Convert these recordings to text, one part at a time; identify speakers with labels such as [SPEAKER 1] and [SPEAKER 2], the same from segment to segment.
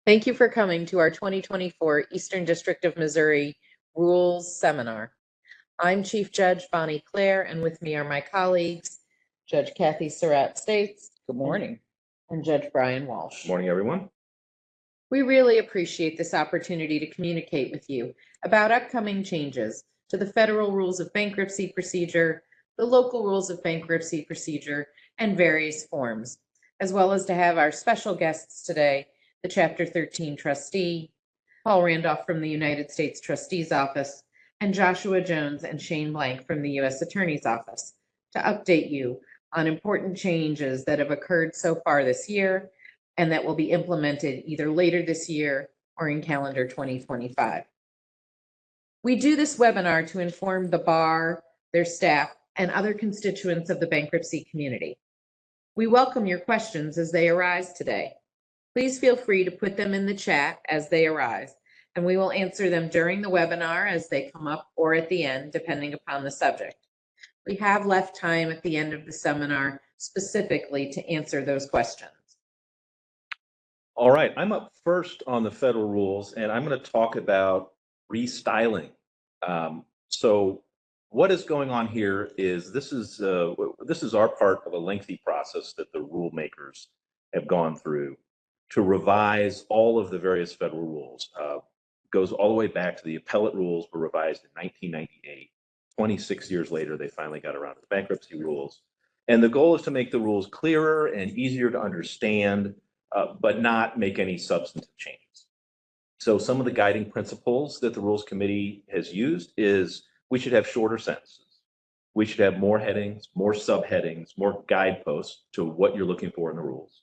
[SPEAKER 1] Thank you for coming to our 2024 Eastern District of Missouri Rules Seminar. I'm Chief Judge Bonnie Claire, and with me are my colleagues, Judge Kathy Surratt States.
[SPEAKER 2] Good morning.
[SPEAKER 1] And Judge Brian Walsh.
[SPEAKER 3] Good morning, everyone.
[SPEAKER 1] We really appreciate this opportunity to communicate with you about upcoming changes to the federal rules of bankruptcy procedure, the local rules of bankruptcy procedure, and various forms, as well as to have our special guests today, the Chapter 13 trustee, Paul Randolph from the United States Trustee's Office, and Joshua Jones and Shane Blank from the U.S. Attorney's Office, to update you on important changes that have occurred so far this year and that will be implemented either later this year or in calendar 2025. We do this webinar to inform the bar, their staff, and other constituents of the bankruptcy community. We welcome your questions as they arise today. Please feel free to put them in the chat as they arise, and we will answer them during the webinar as they come up or at the end, depending upon the subject. We have left time at the end of the seminar specifically to answer those questions.
[SPEAKER 3] All right, I'm up first on the federal rules, and I'm going to talk about restyling. So what is going on here is this is our part of a lengthy process that the rule makers have gone through to revise all of the various federal rules. Goes all the way back to the appellate rules were revised in 1998. 26 years later, they finally got around to the bankruptcy rules. And the goal is to make the rules clearer and easier to understand, but not make any substantive changes. So some of the guiding principles that the Rules Committee has used is we should have shorter sentences. We should have more headings, more subheadings, more guideposts to what you're looking for in the rules.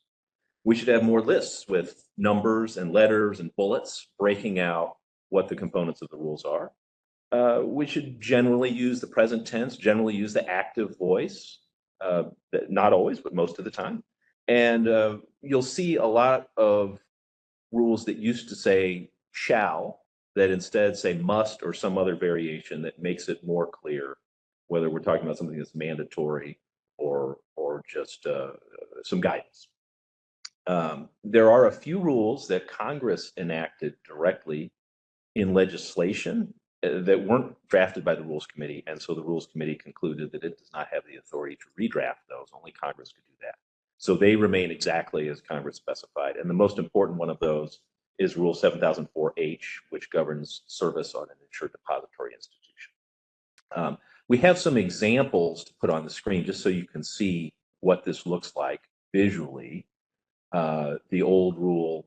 [SPEAKER 3] We should have more lists with numbers and letters and bullets breaking out what the components of the rules are. We should generally use the present tense, generally use the active voice, not always, but most of the time. And you'll see a lot of rules that used to say shall that instead say must or some other variation that makes it more clear whether we're talking about something that's mandatory or just some guidance. There are a few rules that Congress enacted directly in legislation that weren't drafted by the Rules Committee, and so the Rules Committee concluded that it does not have the authority to redraft those. Only Congress could do that. So they remain exactly as Congress specified. And the most important one of those is Rule 7004H, which governs service on an insured depository institution. We have some examples to put on the screen just so you can see what this looks like visually. The old Rule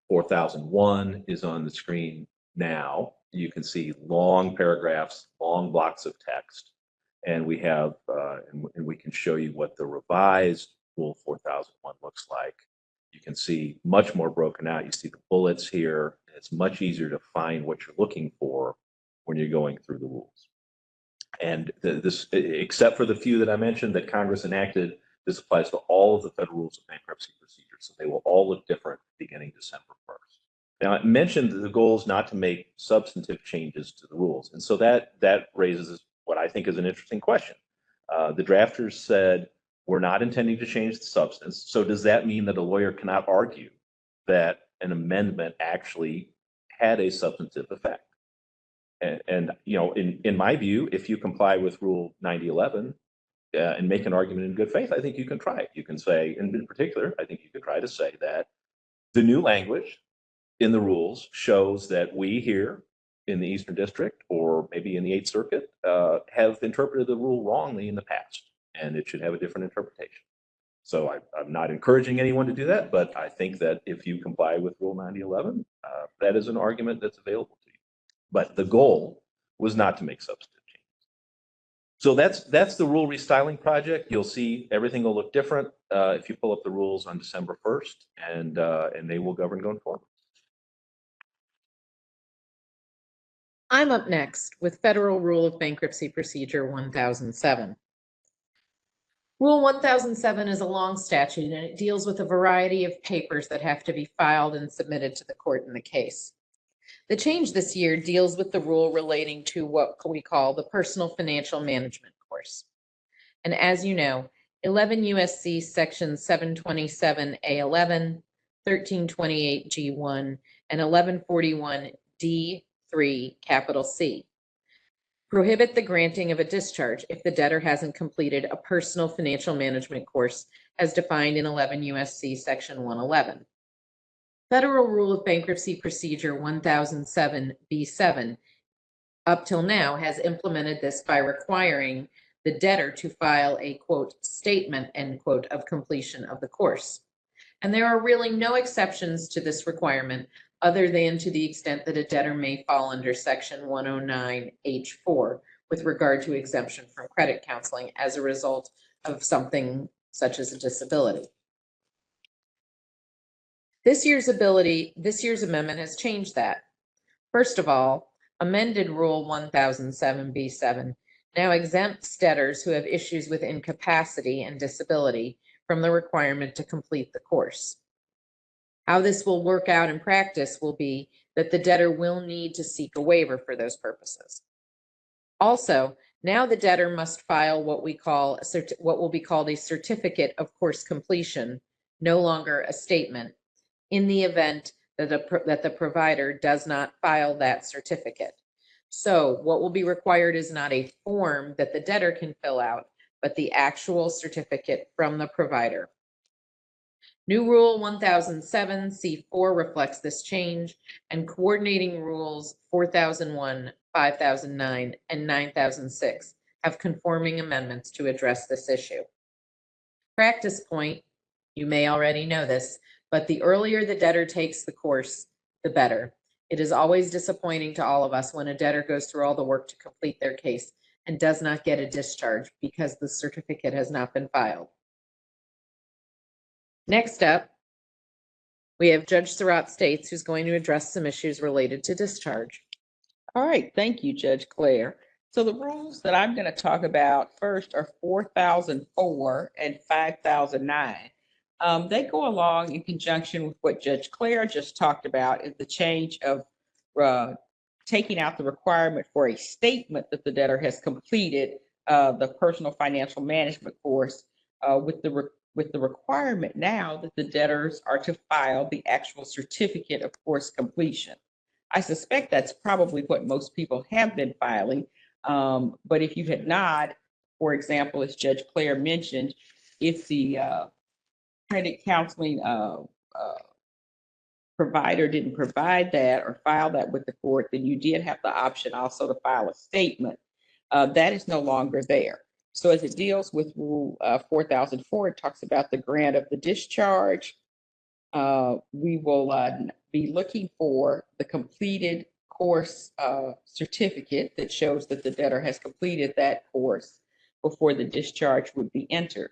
[SPEAKER 3] 4001 is on the screen now. You can see long paragraphs, long blocks of text, and we have, and we can show you what the revised Rule 4001 looks like. You can see much more broken out. You see the bullets here. It's much easier to find what you're looking for when you're going through the rules. And this, except for the few that I mentioned that Congress enacted, this applies to all of the federal rules of bankruptcy procedure. So they will all look different beginning December 1st. Now, I mentioned that the goal is not to make substantive changes to the rules. And so that raises what I think is an interesting question. The drafters said, we're not intending to change the substance. So does that mean that a lawyer cannot argue that an amendment actually had a substantive effect? And you know, in my view, if you comply with Rule 9011 and make an argument in good faith, I think you can try it. You can say, and in particular, I think you could try to say that the new language in the rules shows that we here in the Eastern District, or maybe in the 8th Circuit, have interpreted the rule wrongly in the past, and it should have a different interpretation. So I'm not encouraging anyone to do that, but I think that if you comply with Rule 9011, that is an argument that's available to you. But the goal was not to make substantive changes. So that's the rule restyling project. You'll see everything will look different if you pull up the rules on December 1st, and they will govern going forward.
[SPEAKER 1] I'm up next with Federal Rule of Bankruptcy Procedure 1007. Rule 1007 is a long statute, and it deals with a variety of papers that have to be filed and submitted to the court in the case. The change this year deals with the rule relating to what we call the Personal Financial Management course. And as you know, 11 U.S.C. Section 727A11, 1328 G1, and 1141 D3 capital C. Prohibit the granting of a discharge if the debtor hasn't completed a personal financial management course as defined in 11 U.S.C. Section 111. Federal Rule of Bankruptcy Procedure 1007B7 up till now has implemented this by requiring the debtor to file a, quote, statement, end quote, of completion of the course. And there are really no exceptions to this requirement other than to the extent that a debtor may fall under Section 109H4 with regard to exemption from credit counseling as a result of something such as a disability. This year's amendment has changed that. First of all, amended Rule 1007B7 now exempts debtors who have issues with incapacity and disability from the requirement to complete the course. How this will work out in practice will be that the debtor will need to seek a waiver for those purposes. Also, now the debtor must file what will be called a certificate of course completion, no longer a statement, in the event that the provider does not file that certificate. So what will be required is not a form that the debtor can fill out, but the actual certificate from the provider. New Rule 1007C4 reflects this change, and coordinating rules 4001, 5009, and 9006 have conforming amendments to address this issue. Practice point, you may already know this, but the earlier the debtor takes the course, the better. It is always disappointing to all of us when a debtor goes through all the work to complete their case and does not get a discharge because the certificate has not been filed. Next up, we have Judge Surratt States, who's going to address some issues related to discharge.
[SPEAKER 2] All right, thank you, Judge Claire. So the rules that I'm going to talk about first are 4004 and 5009. They go along in conjunction with what Judge Claire just talked about, is the change of taking out the requirement for a statement that the debtor has completed the personal financial management course with the requirement now that the debtors are to file the actual certificate of course completion. I suspect that's probably what most people have been filing. But if you had not, for example, as Judge Claire mentioned, if the credit counseling provider didn't provide that or file that with the court, then you did have the option also to file a statement. That is no longer there. So as it deals with Rule 4004, it talks about the grant of the discharge. We will be looking for the completed course certificate that shows that the debtor has completed that course before the discharge would be entered.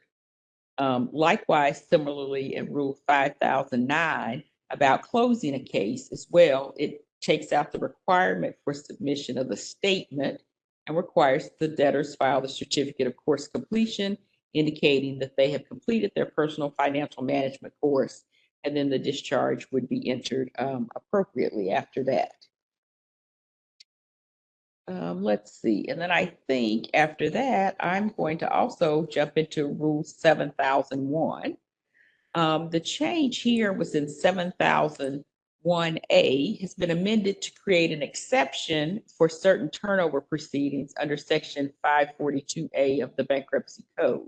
[SPEAKER 2] Likewise, similarly in Rule 5009 about closing a case as well, it takes out the requirement for submission of the statement and requires the debtors file the certificate of course completion, indicating that they have completed their personal financial management course, and then the discharge would be entered appropriately after that. Let's see, and then I think after that, I'm going to also jump into Rule 7001. The change here was in 7001A has been amended to create an exception for certain turnover proceedings under Section 542A of the Bankruptcy Code.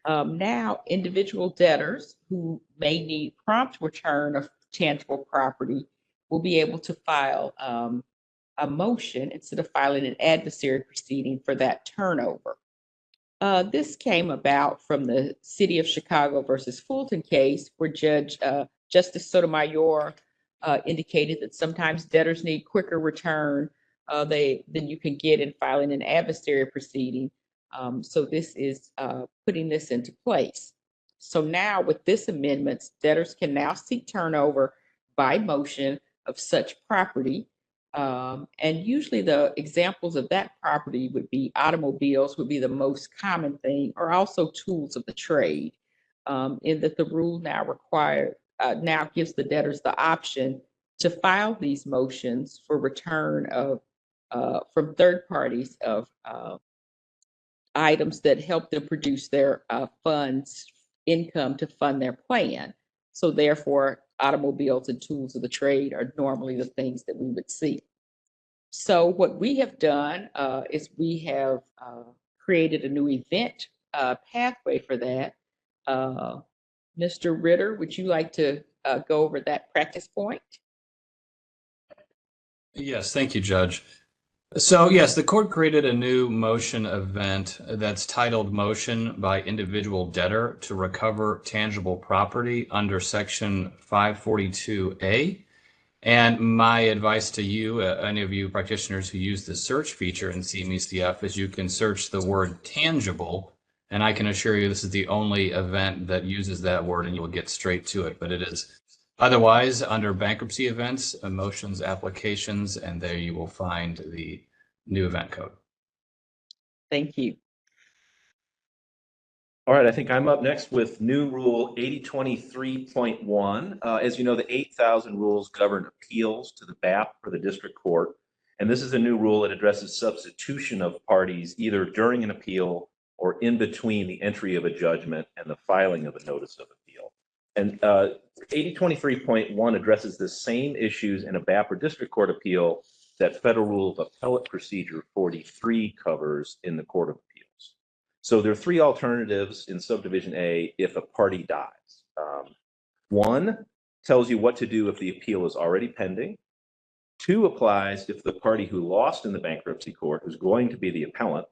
[SPEAKER 2] Now, individual debtors who may need prompt return of tangible property will be able to file a motion instead of filing an adversary proceeding for that turnover. This came about from the City of Chicago versus Fulton case, where Justice Sotomayor indicated that sometimes debtors need quicker return than you can get in filing an adversary proceeding. So this is putting this into place. So now with this amendment, debtors can now seek turnover by motion of such property. And usually the examples of that property would be automobiles would be the most common thing, or also tools of the trade, in that the rule now now gives the debtors the option to file these motions for return of from third parties of items that help them produce their funds income to fund their plan. So therefore, automobiles and tools of the trade are normally the things that we would see. So what we have done is we have created a new event pathway for that. Mr. Ritter, would you like to go over that practice point?
[SPEAKER 4] Yes, thank you, Judge. So yes, the court created a new motion event that's titled Motion by Individual Debtor to Recover Tangible Property under Section 542A. And my advice to you, any of you practitioners who use the search feature in CMECF, is you can search the word tangible, and I can assure you this is the only event that uses that word, and you'll get straight to it. But it is otherwise under bankruptcy events, motions, applications, and there you will find the new event code.
[SPEAKER 2] Thank you.
[SPEAKER 3] All right, I think I'm up next with new rule 8023.1. As you know, the 8,000 rules govern appeals to the BAP or the district court. And this is a new rule that addresses substitution of parties either during an appeal or in between the entry of a judgment and the filing of a notice of appeal. And 8023.1 addresses the same issues in a BAP or district court appeal that Federal Rule of Appellate Procedure 43 covers in the Court of Appeals. So there are three alternatives in subdivision A if a party dies. One tells you what to do if the appeal is already pending. Two applies if the party who lost in the bankruptcy court, who's going to be the appellant,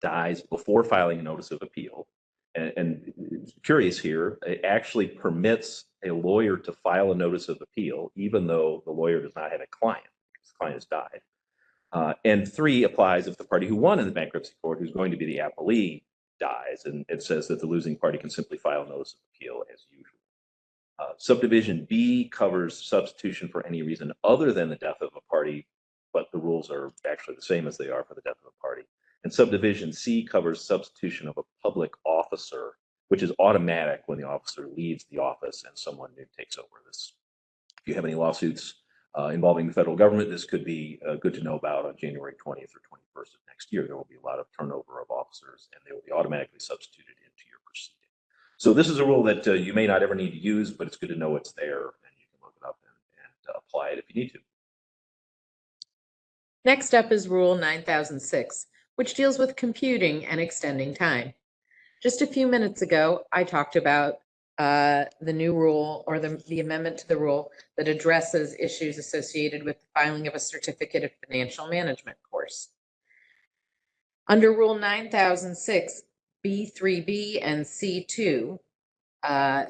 [SPEAKER 3] dies before filing a notice of appeal. And curious here, it actually permits a lawyer to file a notice of appeal, even though the lawyer does not have a client, because the client has died. And three applies if the party who won in the bankruptcy court, who's going to be the appellee, dies, and it says that the losing party can simply file a notice of appeal as usual. Subdivision B covers substitution for any reason other than the death of a party, but the rules are actually the same as they are for the death of a party. And subdivision C covers substitution of a public officer, which is automatic when the officer leaves the office and someone new takes over this. If you have any lawsuits involving the federal government, this could be good to know about on January 20th or 21st of next year. There will be a lot of turnover of officers and they will be automatically substituted into your proceeding. So this is a rule that you may not ever need to use, but it's good to know it's there and you can look it up and apply it if you need to.
[SPEAKER 1] Next up is Rule 9006, which deals with computing and extending time. Just a few minutes ago, I talked about the new rule or the amendment to the rule that addresses issues associated with the filing of a certificate of financial management course. Under Rule 9006, B3B and C2,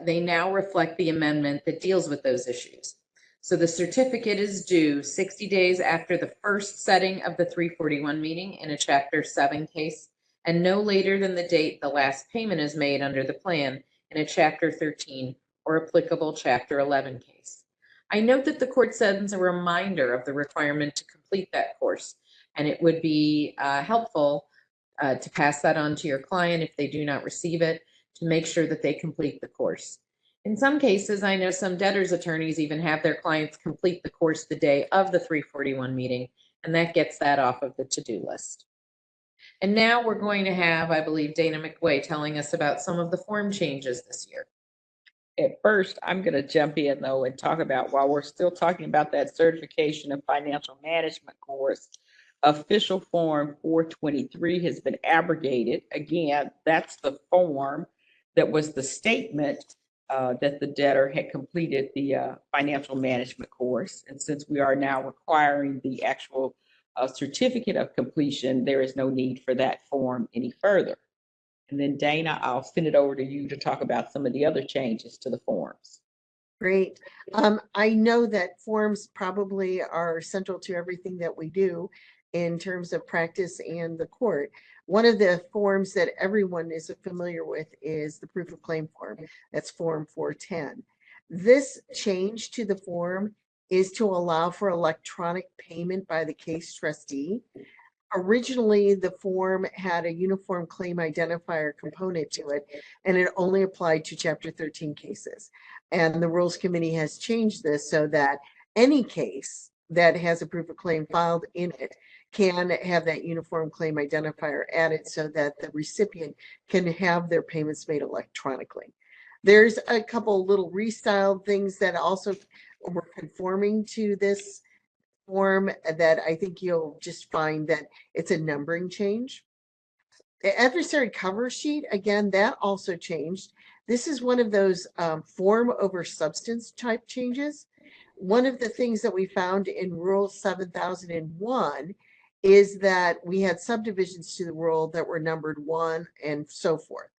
[SPEAKER 1] they now reflect the amendment that deals with those issues. So the certificate is due 60 days after the first setting of the 341 meeting in a Chapter 7 case, and no later than the date the last payment is made under the plan in a Chapter 13 or applicable Chapter 11 case. I note that the court sends a reminder of the requirement to complete that course, and it would be helpful to pass that on to your client if they do not receive it, to make sure that they complete the course. In some cases, I know some debtors' attorneys even have their clients complete the course the day of the 341 meeting, and that gets that off of the to-do list. And now we're going to have, I believe, Dana McWay telling us about some of the form changes this year.
[SPEAKER 2] At first, I'm going to jump in, though, and talk about, while we're still talking about that certification of financial management course, official form 423 has been abrogated. Again, that's the form that was the statement that the debtor had completed the financial management course. And since we are now requiring the actual certificate of completion, there is no need for that form any further. And then Dana, I'll send it over to you to talk about some of the other changes to the forms.
[SPEAKER 5] Great. I know that forms probably are central to everything that we do in terms of practice and the court. One of the forms that everyone is familiar with is the proof of claim form. That's form 410. This change to the form is to allow for electronic payment by the case trustee. Originally, the form had a uniform claim identifier component to it, and it only applied to Chapter 13 cases. And the Rules Committee has changed this so that any case that has a proof of claim filed in it can have that uniform claim identifier added so that the recipient can have their payments made electronically. There's a couple little restyled things that also were conforming to this form that I think you'll just find that it's a numbering change. The adversary cover sheet, again, that also changed. This is one of those form over substance type changes. One of the things that we found in Rule 7001 is that we had subdivisions to the rule that were numbered 1 and so forth.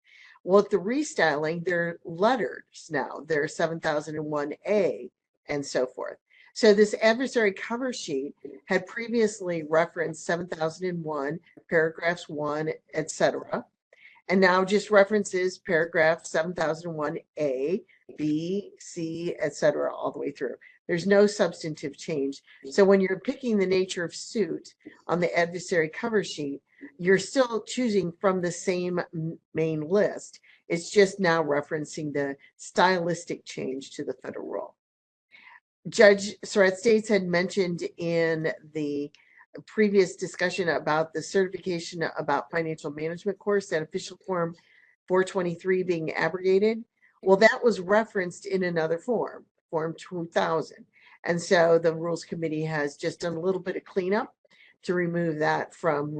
[SPEAKER 5] Well, at the restyling, they're letters now. They're 7001A and so forth. So this adversary cover sheet had previously referenced 7001, paragraphs 1, etc. And now just references paragraph 7001A, B, C, etc., all the way through. There's no substantive change. So when you're picking the nature of suit on the adversary cover sheet, you're still choosing from the same main list. It's just now referencing the stylistic change to the federal rule. Judge Surratt States had mentioned in the previous discussion about the certification about financial management course, that official form 423 being abrogated. Well, that was referenced in another form, form 2000. And so the Rules Committee has just done a little bit of cleanup to remove that from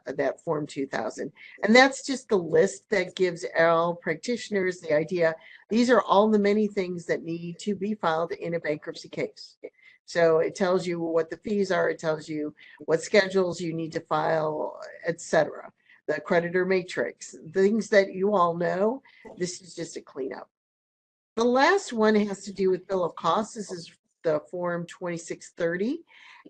[SPEAKER 5] that form 2000. And that's just the list that gives all practitioners the idea. These are all the many things that need to be filed in a bankruptcy case. So it tells you what the fees are, it tells you what schedules you need to file, etc. The creditor matrix, things that you all know. This is just a cleanup. The last one has to do with bill of costs. This is the form 2630.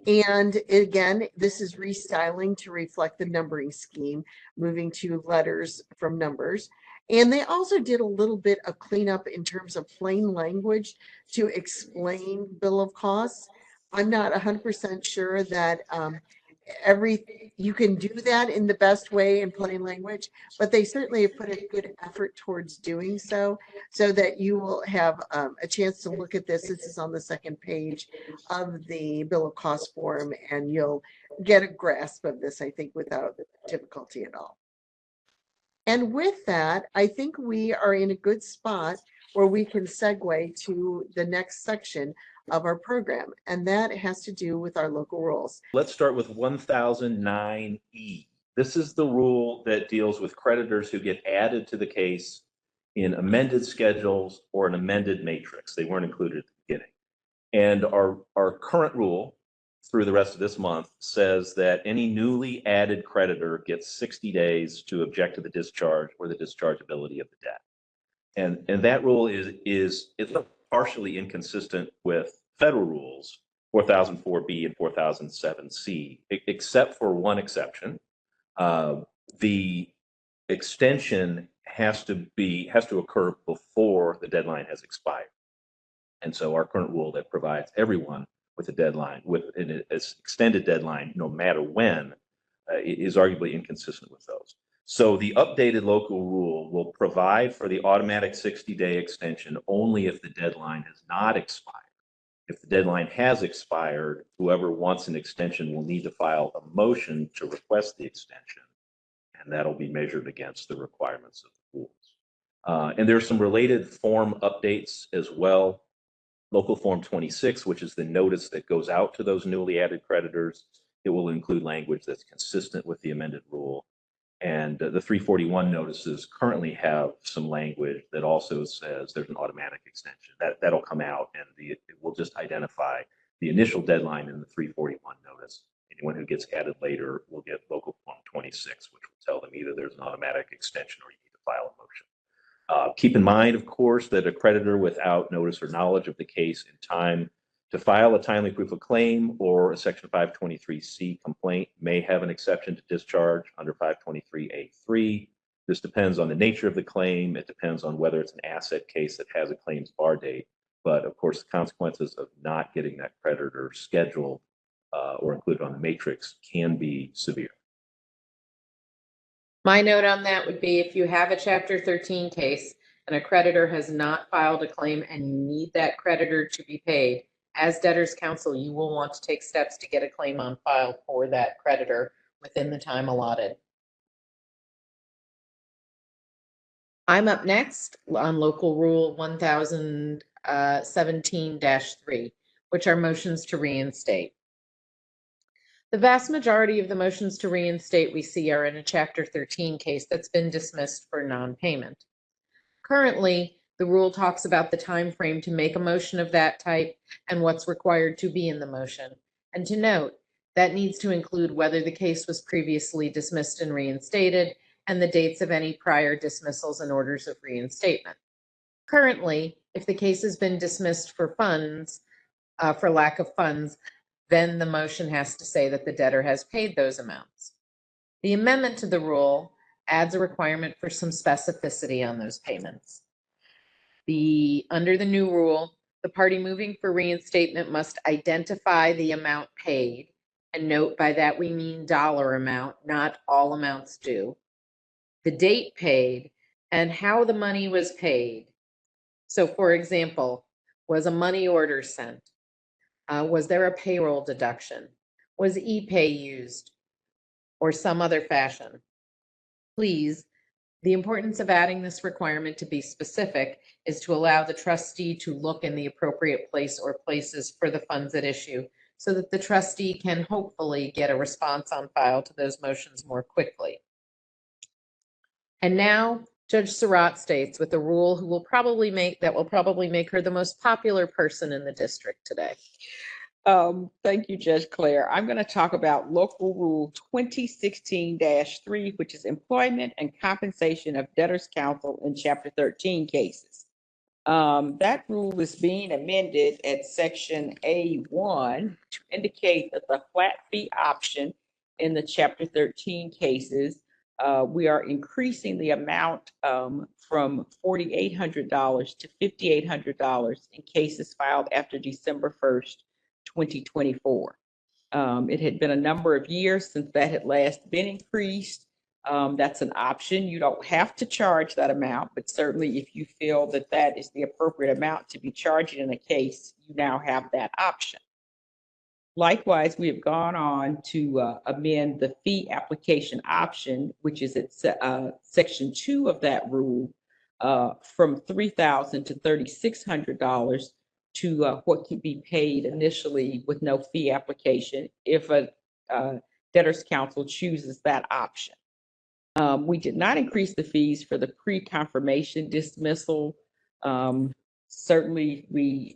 [SPEAKER 5] And again, this is restyling to reflect the numbering scheme, moving to letters from numbers. And they also did a little bit of cleanup in terms of plain language to explain bill of costs. I'm not 100% sure that you can do that in the best way in plain language, but they certainly have put a good effort towards doing so that you will have a chance to look at this. This is on the second page of the bill of costs form, and you'll get a grasp of this, I think, without difficulty at all. And with that, I think we are in a good spot where we can segue to the next section of our program, and that has to do with our local rules.
[SPEAKER 3] Let's start with 1009E. This is the rule that deals with creditors who get added to the case in amended schedules or an amended matrix. They weren't included at the beginning. And our current rule through the rest of this month says that any newly added creditor gets 60 days to object to the discharge or the dischargeability of the debt. And that rule is partially inconsistent with federal rules 4004B and 4007C, except for one exception. The extension has to occur before the deadline has expired. And so our current rule that provides everyone with a deadline, with an extended deadline, no matter when, is arguably inconsistent with those. So the updated local rule will provide for the automatic 60-day extension only if the deadline has not expired. If the deadline has expired, whoever wants an extension will need to file a motion to request the extension, and that'll be measured against the requirements of the rules. And there's some related form updates as well. Local Form 26, which is the notice that goes out to those newly added creditors, it will include language that's consistent with the amended rule. And the 341 notices currently have some language that also says there's an automatic extension. That'll come out, and it will just identify the initial deadline in the 341 notice. Anyone who gets added later will get Local Form 26, which will tell them either there's an automatic extension or you need to file a motion. Keep in mind, of course, that a creditor without notice or knowledge of the case in time to file a timely proof of claim or a Section 523C complaint may have an exception to discharge under 523A3. This depends on the nature of the claim. It depends on whether it's an asset case that has a claims bar date. But of course, the consequences of not getting that creditor scheduled or included on the matrix can be severe.
[SPEAKER 1] My note on that would be if you have a Chapter 13 case and a creditor has not filed a claim and you need that creditor to be paid, as debtors counsel, you will want to take steps to get a claim on file for that creditor within the time allotted. I'm up next on Local Rule 1017-3, which are motions to reinstate. The vast majority of the motions to reinstate we see are in a Chapter 13 case that's been dismissed for non-payment. Currently, the rule talks about the time frame to make a motion of that type and what's required to be in the motion. And to note, that needs to include whether the case was previously dismissed and reinstated and the dates of any prior dismissals and orders of reinstatement. Currently, if the case has been dismissed for for lack of funds, then the motion has to say that the debtor has paid those amounts. The amendment to the rule adds a requirement for some specificity on those payments. Under the new rule, the party moving for reinstatement must identify the amount paid, and note by that we mean dollar amount, not all amounts due, the date paid, and how the money was paid. So, for example, was a money order sent? Was there a payroll deduction? Was e-pay used or some other fashion? Please, the importance of adding this requirement to be specific is to allow the trustee to look in the appropriate place or places for the funds at issue so that the trustee can hopefully get a response on file to those motions more quickly. And now Judge Surratt states with a rule that will probably make her the most popular person in the district today.
[SPEAKER 2] Thank you, Judge Claire. I'm going to talk about Local Rule 2016-3, which is employment and compensation of debtors' counsel in Chapter 13 cases. That rule is being amended at Section A1 to indicate that the flat fee option in the Chapter 13 cases, we are increasing the amount from $4,800 to $5,800 in cases filed after December 1st, 2024. It had been a number of years since that had last been increased. That's an option. You don't have to charge that amount, but certainly if you feel that that is the appropriate amount to be charged in a case, you now have that option. Likewise, we have gone on to amend the fee application option, which is at Section 2 of that rule, from $3,000 to $3,600 to what can be paid initially with no fee application if a debtor's counsel chooses that option. We did not increase the fees for the pre-confirmation dismissal. Certainly, we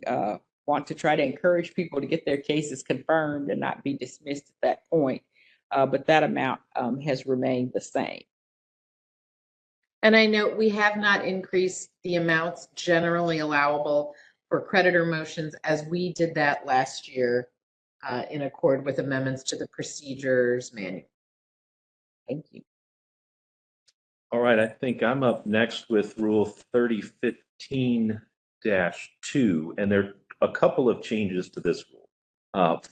[SPEAKER 2] want to try to encourage people to get their cases confirmed and not be dismissed at that point, but that amount has remained the same.
[SPEAKER 1] And I note we have not increased the amounts generally allowable for creditor motions as we did that last year in accord with amendments to the procedures manual.
[SPEAKER 2] Thank you.
[SPEAKER 3] All right, I think I'm up next with Rule 3015-2, and there are a couple of changes to this rule.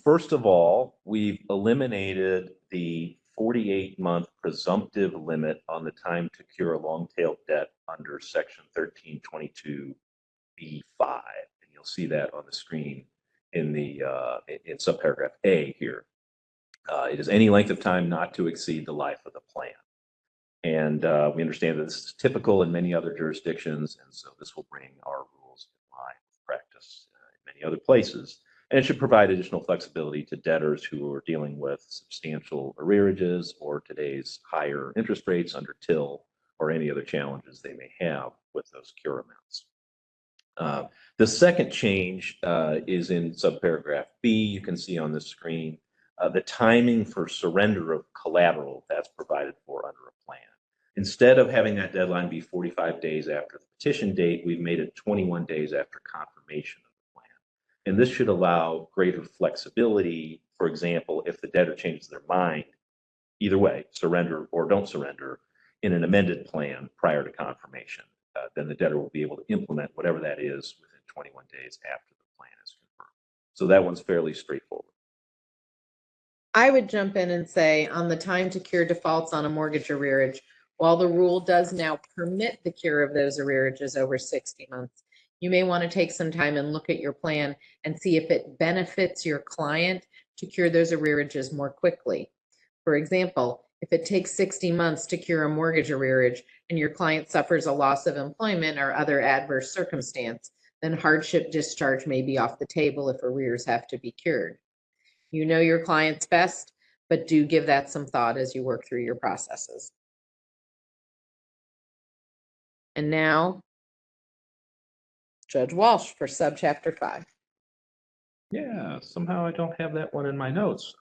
[SPEAKER 3] First of all, we've eliminated the 48-month presumptive limit on the time to cure a long-tailed debt under Section 1322B5, and you'll see that on the screen in subparagraph A here. It is any length of time not to exceed the life of the plan. And we understand that this is typical in many other jurisdictions, and so this will bring our rules in line with practice in many other places. And it should provide additional flexibility to debtors who are dealing with substantial arrearages or today's higher interest rates under TIL or any other challenges they may have with those cure amounts. The second change is in subparagraph B. You can see on the screen the timing for surrender of collateral that's provided for under a plan. Instead of having that deadline be 45 days after the petition date, we've made it 21 days after confirmation of the plan. And this should allow greater flexibility. For example, if the debtor changes their mind, either way, surrender or don't surrender, in an amended plan prior to confirmation, then the debtor will be able to implement whatever that is within 21 days after the plan is confirmed. So that one's fairly straightforward.
[SPEAKER 1] I would jump in and say on the time to cure defaults on a mortgage arrearage, while the rule does now permit the cure of those arrearages over 60 months, you may want to take some time and look at your plan and see if it benefits your client to cure those arrearages more quickly. For example, If it takes 60 months to cure a mortgage arrearage and your client suffers a loss of employment or other adverse circumstance, then hardship discharge may be off the table if arrears have to be cured. You know your clients best, but do give that some thought as you work through your processes. And now, Judge Walsh for subchapter 5.
[SPEAKER 3] Yeah, somehow I don't have that one in my notes.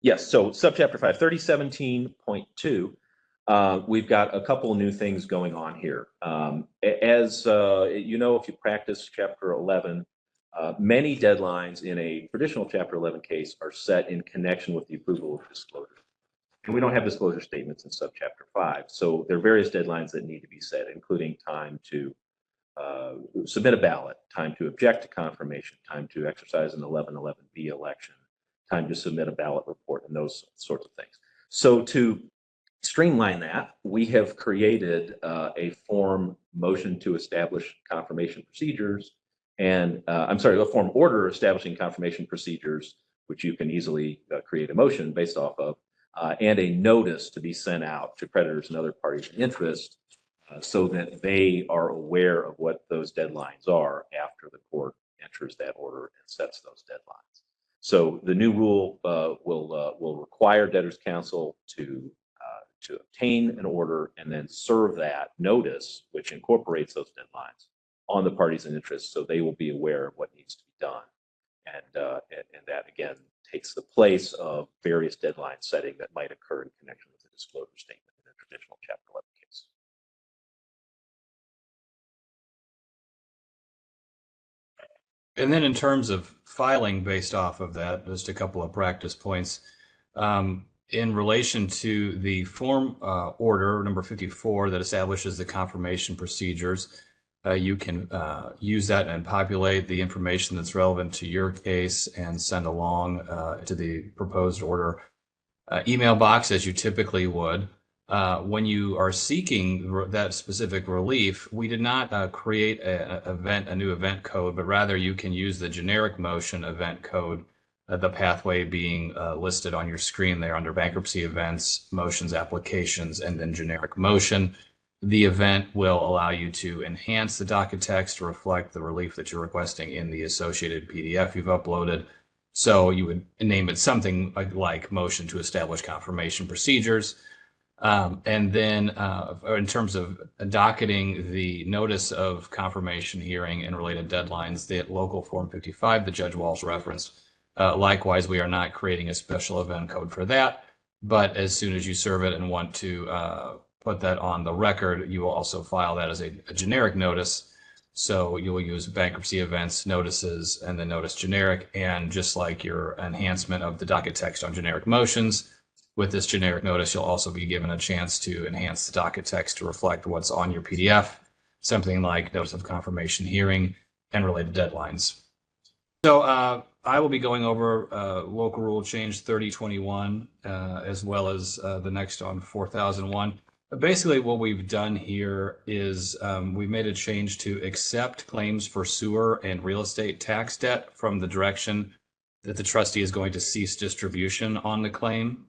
[SPEAKER 3] Yes, so subchapter 5, 3017.2. We've got a couple of new things going on here. As you know, if you practice Chapter 11, many deadlines in a traditional Chapter 11 case are set in connection with the approval of disclosure. And we don't have disclosure statements in subchapter 5. So there are various deadlines that need to be set, including time to submit a ballot, time to object to confirmation, time to exercise an 1111B election, time to submit a ballot report, and those sorts of things. So to streamline that, we have created a form motion to establish confirmation procedures, and a form order establishing confirmation procedures, which you can easily create a motion based off of, and a notice to be sent out to creditors and other parties in interest so that they are aware of what those deadlines are after the court enters that order and sets those deadlines. So the new rule will require debtors' counsel to obtain an order and then serve that notice, which incorporates those deadlines, on the parties in interest, so they will be aware of what needs to be done. And that, again, takes the place of various deadline setting that might occur in connection with the disclosure statement in a traditional Chapter 11 case.
[SPEAKER 4] And then in terms of filing based off of that, just a couple of practice points. In relation to the form order number 54 that establishes the confirmation procedures, you can use that and populate the information that's relevant to your case and send along to the proposed order email box as you typically would. When you are seeking that specific relief, we did not create a new event code, but rather you can use the generic motion event code, the pathway being listed on your screen there under bankruptcy events, motions, applications, and then generic motion. The event will allow you to enhance the docket text to reflect the relief that you're requesting in the associated PDF you've uploaded. So you would name it something like motion to establish confirmation procedures. And then in terms of docketing the notice of confirmation hearing and related deadlines, the local form 55 that Judge Walsh referenced, likewise, we are not creating a special event code for that. But as soon as you serve it and want to put that on the record, you will also file that as a generic notice. So you will use bankruptcy events notices and the notice generic. And just like your enhancement of the docket text on generic motions, with this generic notice, you'll also be given a chance to enhance the docket text to reflect what's on your PDF, something like notice of confirmation hearing and related deadlines. So I will be going over local rule change 3021 as well as the next on 4001. Basically, what we've done here is we've made a change to accept claims for sewer and real estate tax debt from the direction that the trustee is going to cease distribution on the claim.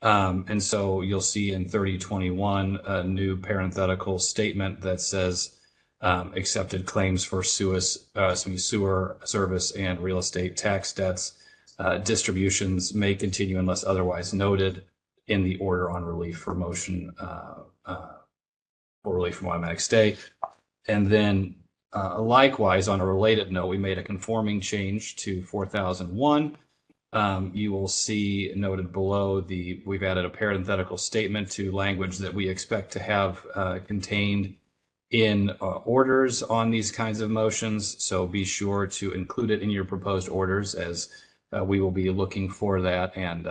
[SPEAKER 4] And so you'll see in 3021 a new parenthetical statement that says accepted claims for sewer service and real estate tax debts. Distributions may continue unless otherwise noted in the order on relief for motion for relief from automatic stay. And then likewise, on a related note, we made a conforming change to 4001. You will see noted below we've added a parenthetical statement to language that we expect to have contained in orders on these kinds of motions. So be sure to include it in your proposed orders, as we will be looking for that and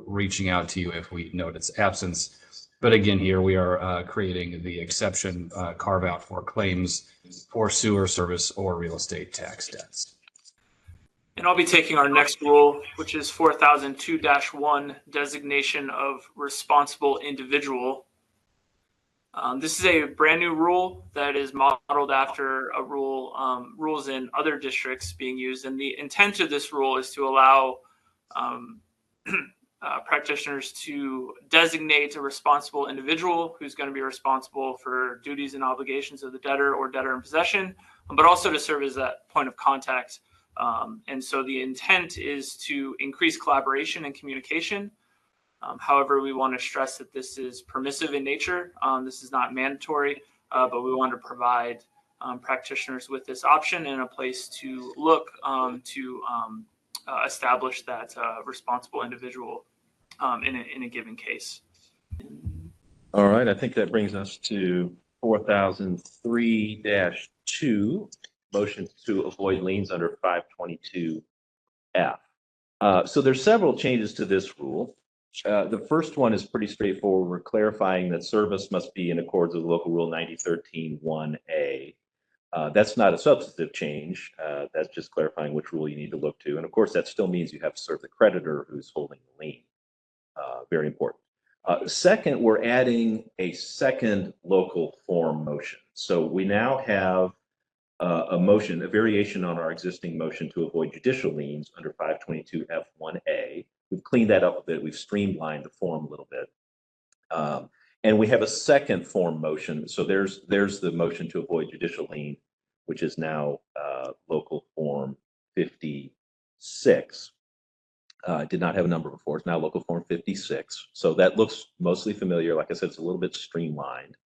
[SPEAKER 4] reaching out to you if we note its absence. But again, here we are creating the exception carve out for claims for sewer service or real estate tax debts.
[SPEAKER 6] And I'll be taking our next rule, which is 4002-1, designation of responsible individual. This is a brand new rule that is modeled after a rules in other districts being used. And the intent of this rule is to allow practitioners to designate a responsible individual who's going to be responsible for duties and obligations of the debtor or debtor in possession, but also to serve as that point of contact. And so the intent is to increase collaboration and communication. However, we want to stress that this is permissive in nature. This is not mandatory, but we want to provide practitioners with this option and a place to look to establish that responsible individual in a given case.
[SPEAKER 3] All right, I think that brings us to 4003-2, motion to avoid liens under 522F. So there's several changes to this rule. The first one is pretty straightforward. We're clarifying that service must be in accordance with local rule 9013-1A. That's not a substantive change. That's just clarifying which rule you need to look to. And of course, that still means you have to serve the creditor who's holding the lien. Very important. Second, we're adding a second local form motion. So we now have a motion, a variation on our existing motion to avoid judicial liens under 522F1A. We've cleaned that up a bit. We've streamlined the form a little bit. And we have a second form motion. So there's the motion to avoid judicial lien, which is now local form 56. Did not have a number before. It's now local form 56. So that looks mostly familiar. Like I said, it's a little bit streamlined.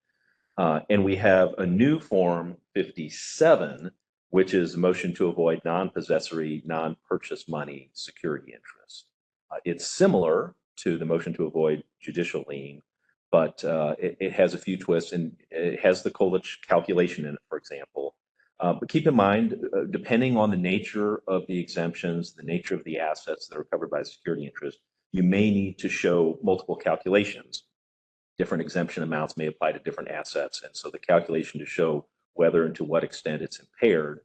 [SPEAKER 3] And we have a new form 57, which is a motion to avoid non-possessory, non-purchase money security interest. It's similar to the motion to avoid judicial lien, but it has a few twists, and it has the Colich calculation in it, for example. But keep in mind, depending on the nature of the exemptions, the nature of the assets that are covered by security interest, you may need to show multiple calculations. Different exemption amounts may apply to different assets. And so the calculation to show whether and to what extent it's impaired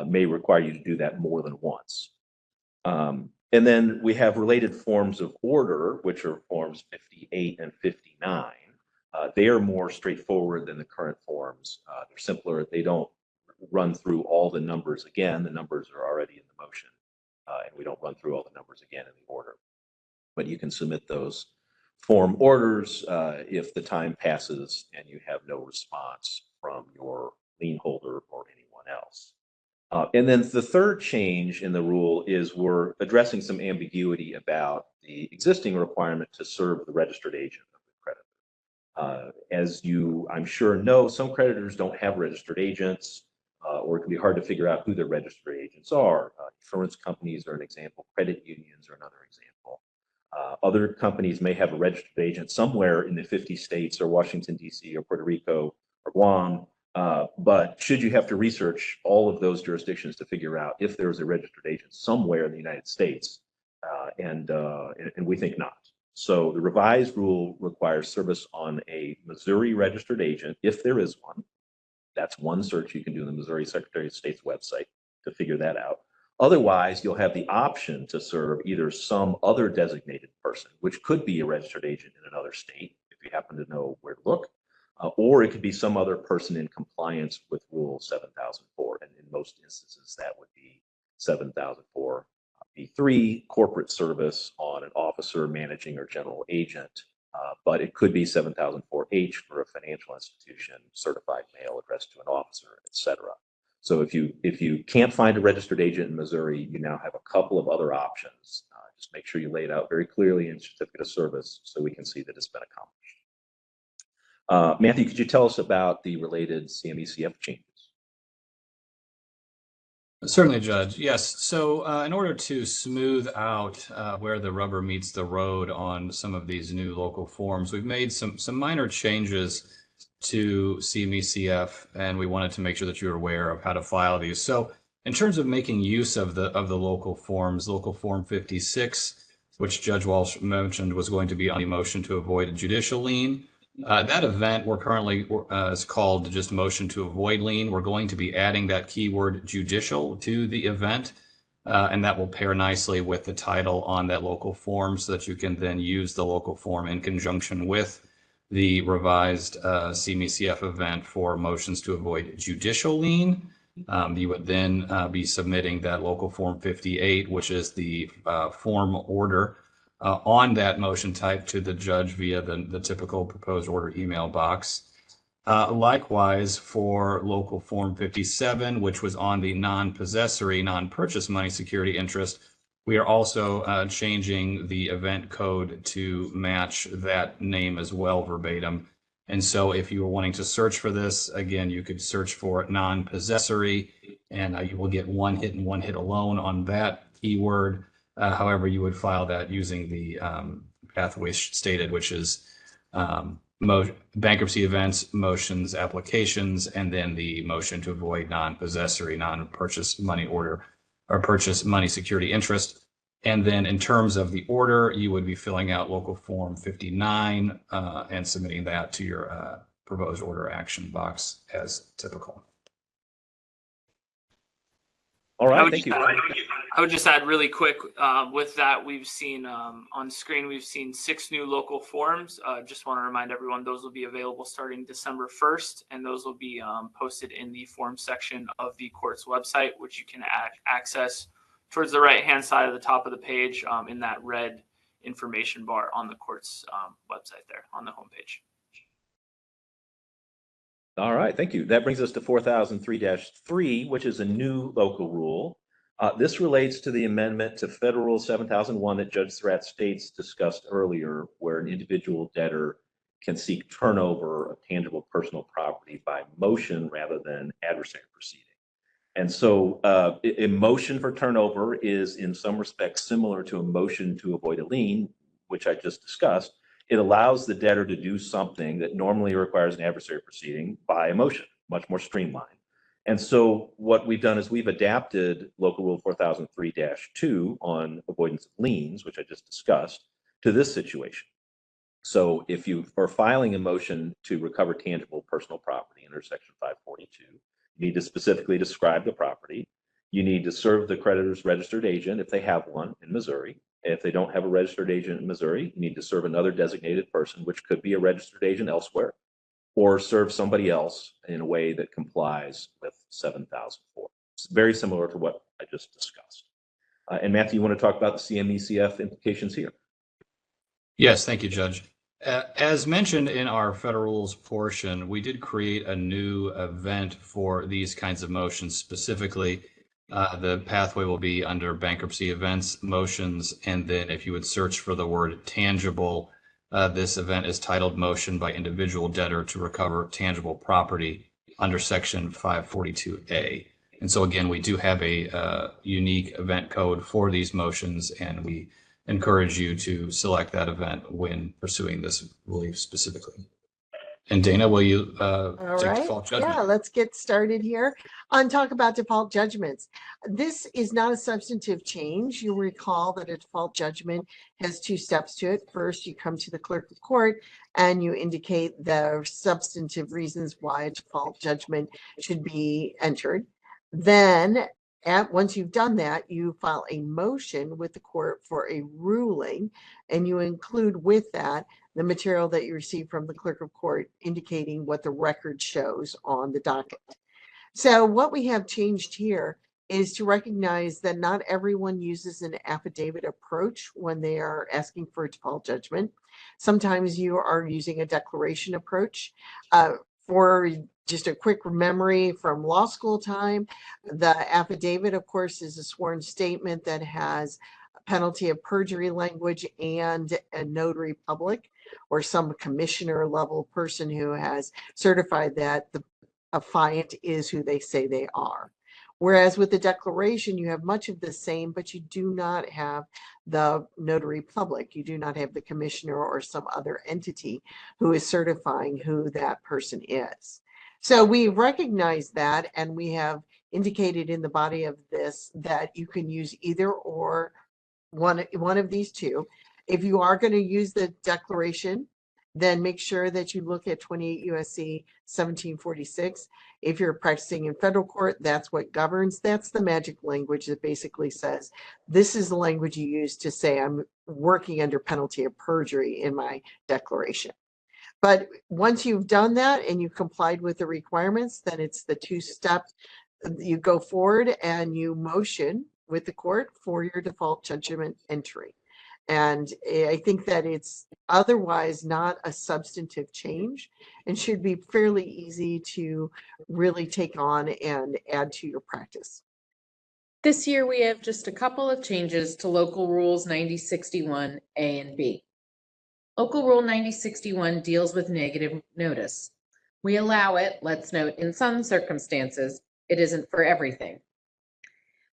[SPEAKER 3] may require you to do that more than once. And then we have related forms of order, which are forms 58 and 59. They are more straightforward than the current forms. They're simpler. They don't run through all the numbers again. The numbers are already in the motion, and we don't run through all the numbers again in the order. But you can submit those form orders if the time passes and you have no response from your lien holder or anyone else. And then the third change in the rule is we're addressing some ambiguity about the existing requirement to serve the registered agent of the creditor. As you, I'm sure, know, some creditors don't have registered agents, or it can be hard to figure out who their registered agents are. Insurance companies are an example, credit unions are another example. Other companies may have a registered agent somewhere in the 50 states or Washington, D.C. or Puerto Rico or Guam. But should you have to research all of those jurisdictions to figure out if there's a registered agent somewhere in the United States, and we think not. So the revised rule requires service on a Missouri registered agent, if there is one. That's one search you can do in the Missouri Secretary of State's website to figure that out. Otherwise, you'll have the option to serve either some other designated person, which could be a registered agent in another state, if you happen to know where to look, or it could be some other person in compliance with Rule 7004. And in most instances, that would be 7004B3, corporate service on an officer, managing, or general agent. But it could be 7004H for a financial institution, certified mail addressed to an officer, et cetera. So if you can't find a registered agent in Missouri, you now have a couple of other options. Just make sure you lay it out very clearly in certificate of service so we can see that it's been accomplished. Matthew, could you tell us about the related CMECF changes?
[SPEAKER 4] Certainly, Judge. Yes. So in order to smooth out where the rubber meets the road on some of these new local forms, we've made some minor changes to CMECF, and we wanted to make sure that you're aware of how to file these. So in terms of making use of the local forms, local form 56, which Judge Walsh mentioned was going to be on the motion to avoid a judicial lien. That event we're currently is called just motion to avoid lien. We're going to be adding that keyword judicial to the event, and that will pair nicely with the title on that local form so that you can then use the local form in conjunction with the revised CMECF event for motions to avoid judicial lien. You would then be submitting that local form 58, which is the form order on that motion type to the judge via the typical proposed order email box. Likewise, for local form 57, which was on the non-possessory, non-purchase money security interest, we are also changing the event code to match that name as well verbatim. And so if you were wanting to search for this, again, you could search for non-possessory, and you will get one hit and one hit alone on that keyword. However, you would file that using the pathway stated, which is bankruptcy events, motions, applications, and then the motion to avoid non-possessory, non-purchase money order or purchase money security interest. And then in terms of the order, you would be filling out local form 59 and submitting that to your proposed order action box as typical.
[SPEAKER 3] All right, thank you.
[SPEAKER 6] I would just add really quick with that, we've seen on screen, we've seen 6 new local forms. Just want to remind everyone, those will be available starting December 1st, and those will be posted in the form section of the court's website, which you can access towards the right-hand side of the top of the page in that red information bar on the court's website there on the homepage.
[SPEAKER 3] All right, thank you. That brings us to 4003-3, which is a new local rule. This relates to the amendment to Federal Rule 7001 that Judge Surratt States discussed earlier, where an individual debtor can seek turnover of tangible personal property by motion rather than adversary proceeding. And so a motion for turnover is in some respects similar to a motion to avoid a lien, which I just discussed. It allows the debtor to do something that normally requires an adversary proceeding by a motion, much more streamlined. And so what we've done is we've adapted Local Rule 4003-2 on avoidance of liens, which I just discussed, to this situation. So if you are filing a motion to recover tangible personal property under Section 542, you need to specifically describe the property. You need to serve the creditor's registered agent if they have one in Missouri. If they don't have a registered agent in Missouri, you need to serve another designated person, which could be a registered agent elsewhere, or serve somebody else in a way that complies with 7004. It's very similar to what I just discussed. And Matthew, you want to talk about the CMECF implications here?
[SPEAKER 4] Yes, thank you, Judge. As mentioned in our federal rules portion, we did create a new event for these kinds of motions. Specifically, the pathway will be under bankruptcy events, motions, and then if you would search for the word tangible, this event is titled Motion by Individual Debtor to Recover Tangible Property under Section 542A. And so again, we do have a unique event code for these motions, and we encourage you to select that event when pursuing this relief specifically. And Dana, will you take default judgment?
[SPEAKER 5] Yeah, let's get started here on talk about default judgments. This is not a substantive change. You'll recall that a default judgment has 2 steps to it. First, you come to the clerk of court and you indicate the substantive reasons why a default judgment should be entered. Then once you've done that, you file a motion with the court for a ruling, and you include with that the material that you receive from the clerk of court indicating what the record shows on the docket. So what we have changed here is to recognize that not everyone uses an affidavit approach when they are asking for a default judgment. Sometimes you are using a declaration approach. For just a quick memory from law school time, the affidavit, of course, is a sworn statement that has a penalty of perjury language and a notary public or some commissioner level person who has certified that the affiant is who they say they are. Whereas with the declaration, you have much of the same, but you do not have the notary public. You do not have the commissioner or some other entity who is certifying who that person is. So we recognize that, and we have indicated in the body of this that you can use either or one of these two. If you are going to use the declaration, then make sure that you look at 28 U.S.C. 1746. If you're practicing in federal court, that's what governs. That's the magic language that basically says, this is the language you use to say I'm working under penalty of perjury in my declaration. But once you've done that and you've complied with the requirements, then it's the 2 steps. You go forward and you motion with the court for your default judgment entry. And I think that it's otherwise not a substantive change and should be fairly easy to really take on and add to your practice.
[SPEAKER 1] This year, we have just a couple of changes to Local Rules 9061 A and B. Local Rule 9061 deals with negative notice. We allow it, let's note, in some circumstances. It isn't for everything.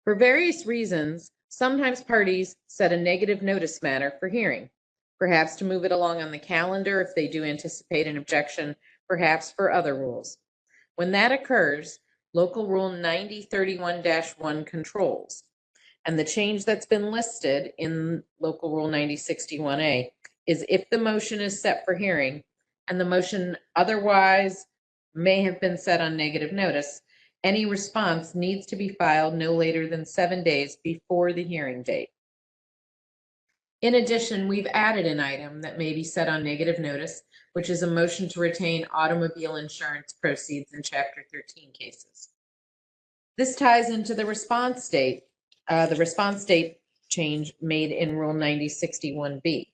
[SPEAKER 1] For various reasons, sometimes parties set a negative notice matter for hearing, perhaps to move it along on the calendar if they do anticipate an objection, perhaps for other rules. When that occurs, Local Rule 9031-1 controls. And the change that's been listed in Local Rule 9061A is if the motion is set for hearing and the motion otherwise may have been set on negative notice, any response needs to be filed no later than 7 days before the hearing date. In addition, we've added an item that may be set on negative notice, which is a motion to retain automobile insurance proceeds in Chapter 13 cases. This ties into the response date change made in Rule 9061B.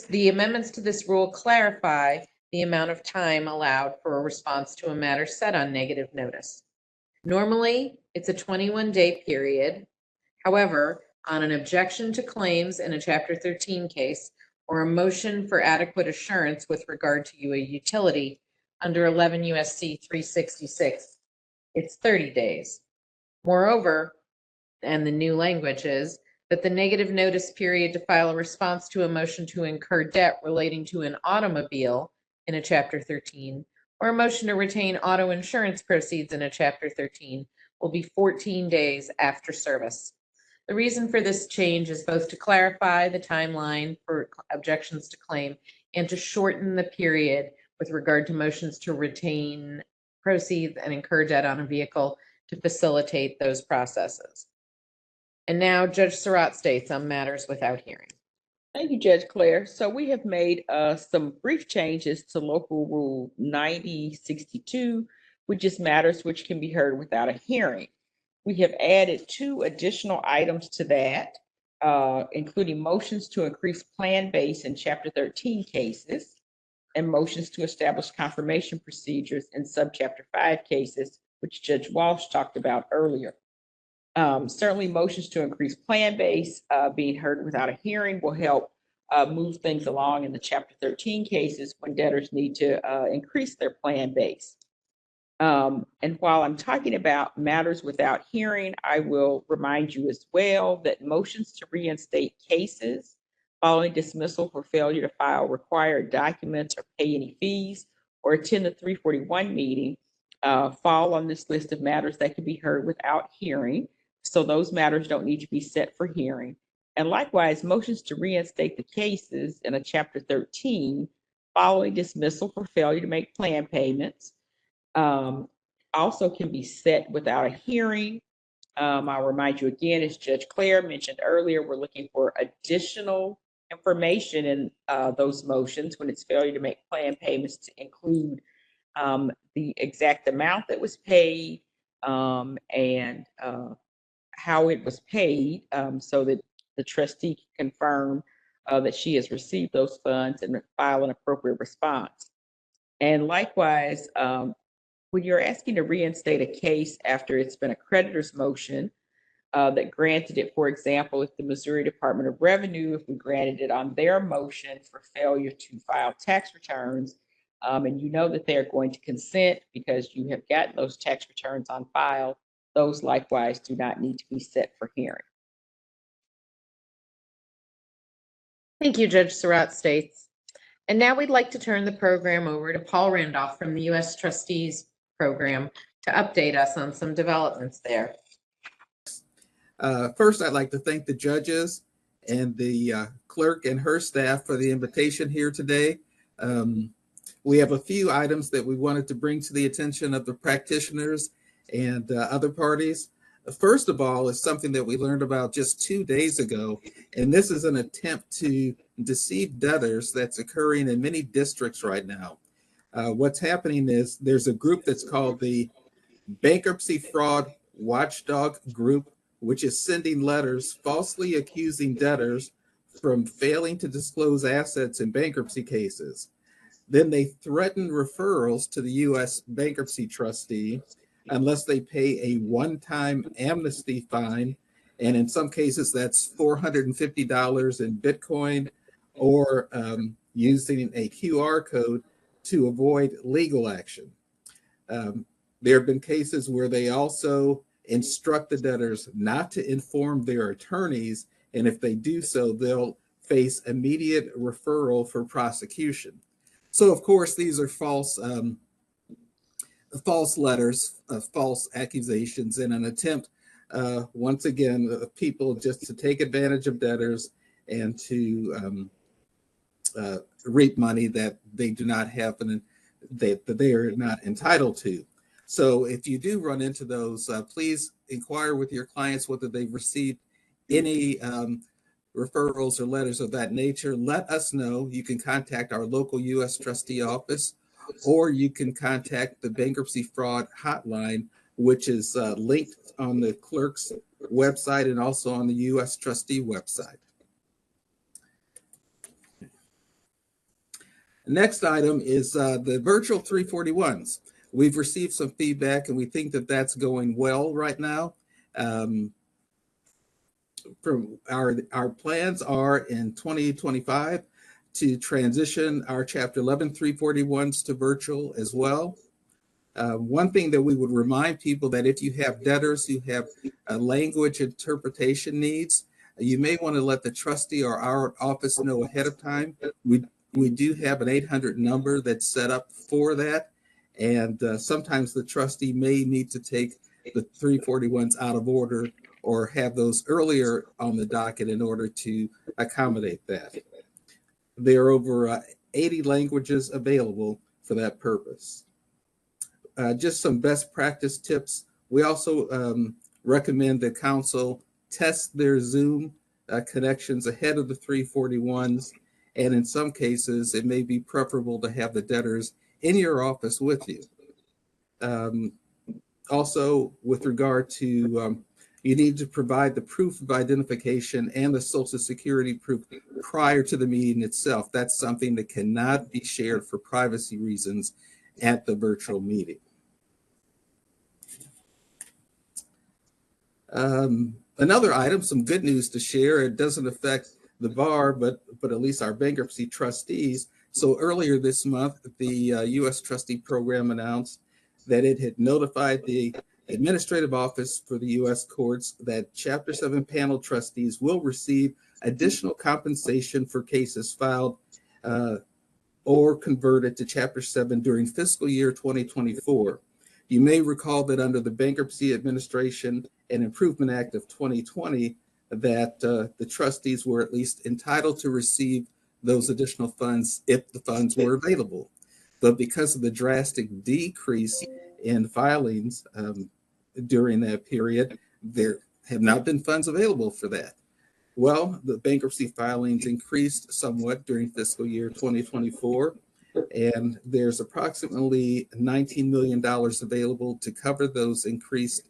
[SPEAKER 1] The amendments to this rule clarify the amount of time allowed for a response to a matter set on negative notice. Normally, it's a 21-day period. However, on an objection to claims in a Chapter 13 case or a motion for adequate assurance with regard to a utility under 11 U.S.C. 366, it's 30 days. Moreover, and the new language is that the negative notice period to file a response to a motion to incur debt relating to an automobile in a Chapter 13 or a motion to retain auto insurance proceeds in a Chapter 13 will be 14 days after service. The reason for this change is both to clarify the timeline for objections to claim and to shorten the period with regard to motions to retain proceeds and incur debt on a vehicle to facilitate those processes. And now Judge Surratt states on matters without hearing.
[SPEAKER 2] Thank you, Judge Claire. So we have made some brief changes to Local Rule 9062, which is matters which can be heard without a hearing. We have added 2 additional items to that, including motions to increase plan base in Chapter 13 cases and motions to establish confirmation procedures in Subchapter 5 cases, which Judge Walsh talked about earlier. Certainly motions to increase plan base being heard without a hearing will help move things along in the Chapter 13 cases when debtors need to increase their plan base. And while I'm talking about matters without hearing, I will remind you as well that motions to reinstate cases following dismissal for failure to file required documents or pay any fees or attend the 341 meeting fall on this list of matters that can be heard without hearing. So those matters don't need to be set for hearing. And likewise, motions to reinstate the cases in a Chapter 13 following dismissal for failure to make plan payments also can be set without a hearing. I'll remind you again, as Judge Claire mentioned earlier, we're looking for additional information in those motions when it's failure to make plan payments to include the exact amount that was paid and how it was paid so that the trustee can confirm that she has received those funds and file an appropriate response. And likewise, when you're asking to reinstate a case after it's been a creditor's motion that granted it, for example, if the Missouri Department of Revenue, if we granted it on their motion for failure to file tax returns, and you know that they're going to consent because you have gotten those tax returns on file, those likewise do not need to be set for hearing.
[SPEAKER 1] Thank you, Judge Surratt states. And now we'd like to turn the program over to Paul Randolph from the U.S. Trustees Program to update us on some developments there.
[SPEAKER 7] First, I'd like to thank the judges and the clerk and her staff for the invitation here today. We have a few items that we wanted to bring to the attention of the practitioners and other parties. First of all, is something that we learned about just 2 days ago, and this is an attempt to deceive debtors that's occurring in many districts right now. What's happening is there's a group that's called the Bankruptcy Fraud Watchdog Group, which is sending letters falsely accusing debtors from failing to disclose assets in bankruptcy cases. Then they threaten referrals to the U.S. bankruptcy trustee unless they pay a one-time amnesty fine. And in some cases, that's $450 in Bitcoin or using a QR code to avoid legal action. There have been cases where they also instruct the debtors not to inform their attorneys, and if they do so, they'll face immediate referral for prosecution. So, of course, these are false letters, false accusations in an attempt, once again, people just to take advantage of debtors and to reap money that they do not have and that they are not entitled to. So if you do run into those, please inquire with your clients whether they've received any referrals or letters of that nature. Let us know. You can contact our local U.S. trustee office, or you can contact the bankruptcy fraud hotline, which is linked on the clerk's website and also on the U.S. trustee website. Next item is the virtual 341s. We've received some feedback and we think that that's going well right now. From our plans are in 2025 to transition our Chapter 11 341s to virtual as well. One thing that we would remind people that if you have debtors who have language interpretation needs, you may want to let the trustee or our office know ahead of time. We do have an 800 number that's set up for that. And sometimes the trustee may need to take the 341s out of order or have those earlier on the docket in order to accommodate that. There are over 80 languages available for that purpose. Just some best practice tips. We also recommend that counsel test their Zoom connections ahead of the 341s. And in some cases, it may be preferable to have the debtors in your office with you. Also, with regard to, you need to provide the proof of identification and the Social Security proof prior to the meeting itself. That's something that cannot be shared for privacy reasons at the virtual meeting. Another item, some good news to share. It doesn't affect the bar, but at least our bankruptcy trustees. So earlier this month, the U.S. trustee program announced that it had notified the administrative office for the U.S. courts that Chapter 7 panel trustees will receive additional compensation for cases filed or converted to Chapter 7 during fiscal year 2024. You may recall that under the Bankruptcy Administration and Improvement Act of 2020, that the trustees were at least entitled to receive those additional funds if the funds were available. But because of the drastic decrease in filings during that period, there have not been funds available for that. Well, the bankruptcy filings increased somewhat during fiscal year 2024, and there's approximately $19 million available to cover those increased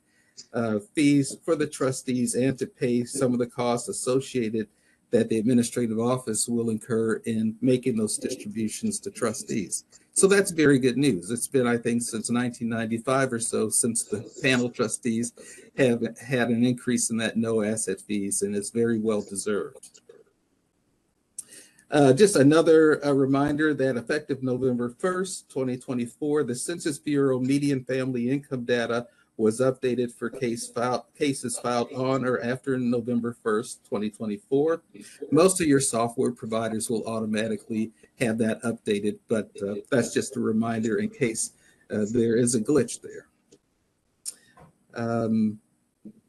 [SPEAKER 7] fees for the trustees and to pay some of the costs associated that the administrative office will incur in making those distributions to trustees. So that's very good news. It's been, I think, since 1995 or so since the panel trustees have had an increase in that no asset fees, and it's very well deserved. Just another reminder that effective November 1st, 2024, the Census Bureau median family income data was updated for cases filed on or after November 1st, 2024. Most of your software providers will automatically have that updated, but that's just a reminder in case there is a glitch there.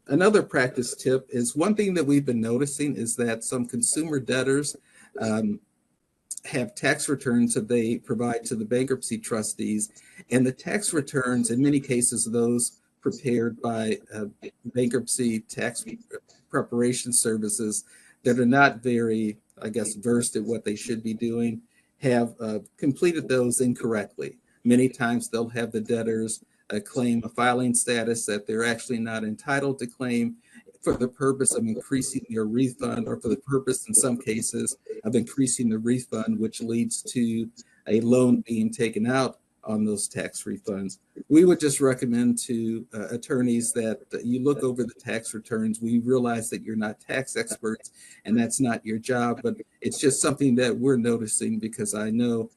[SPEAKER 7] Another practice tip is one thing that we've been noticing is that some consumer debtors have tax returns that they provide to the bankruptcy trustees, and the tax returns, in many cases, those prepared by bankruptcy tax preparation services that are not very, I guess, versed at what they should be doing, have completed those incorrectly. Many times they'll have the debtors claim a filing status that they're actually not entitled to claim, for the purpose of increasing your refund, or for the purpose, in some cases, of increasing the refund, which leads to a loan being taken out on those tax refunds. We would just recommend to attorneys that you look over the tax returns. We realize that you're not tax experts and that's not your job, but it's just something that we're noticing, because I know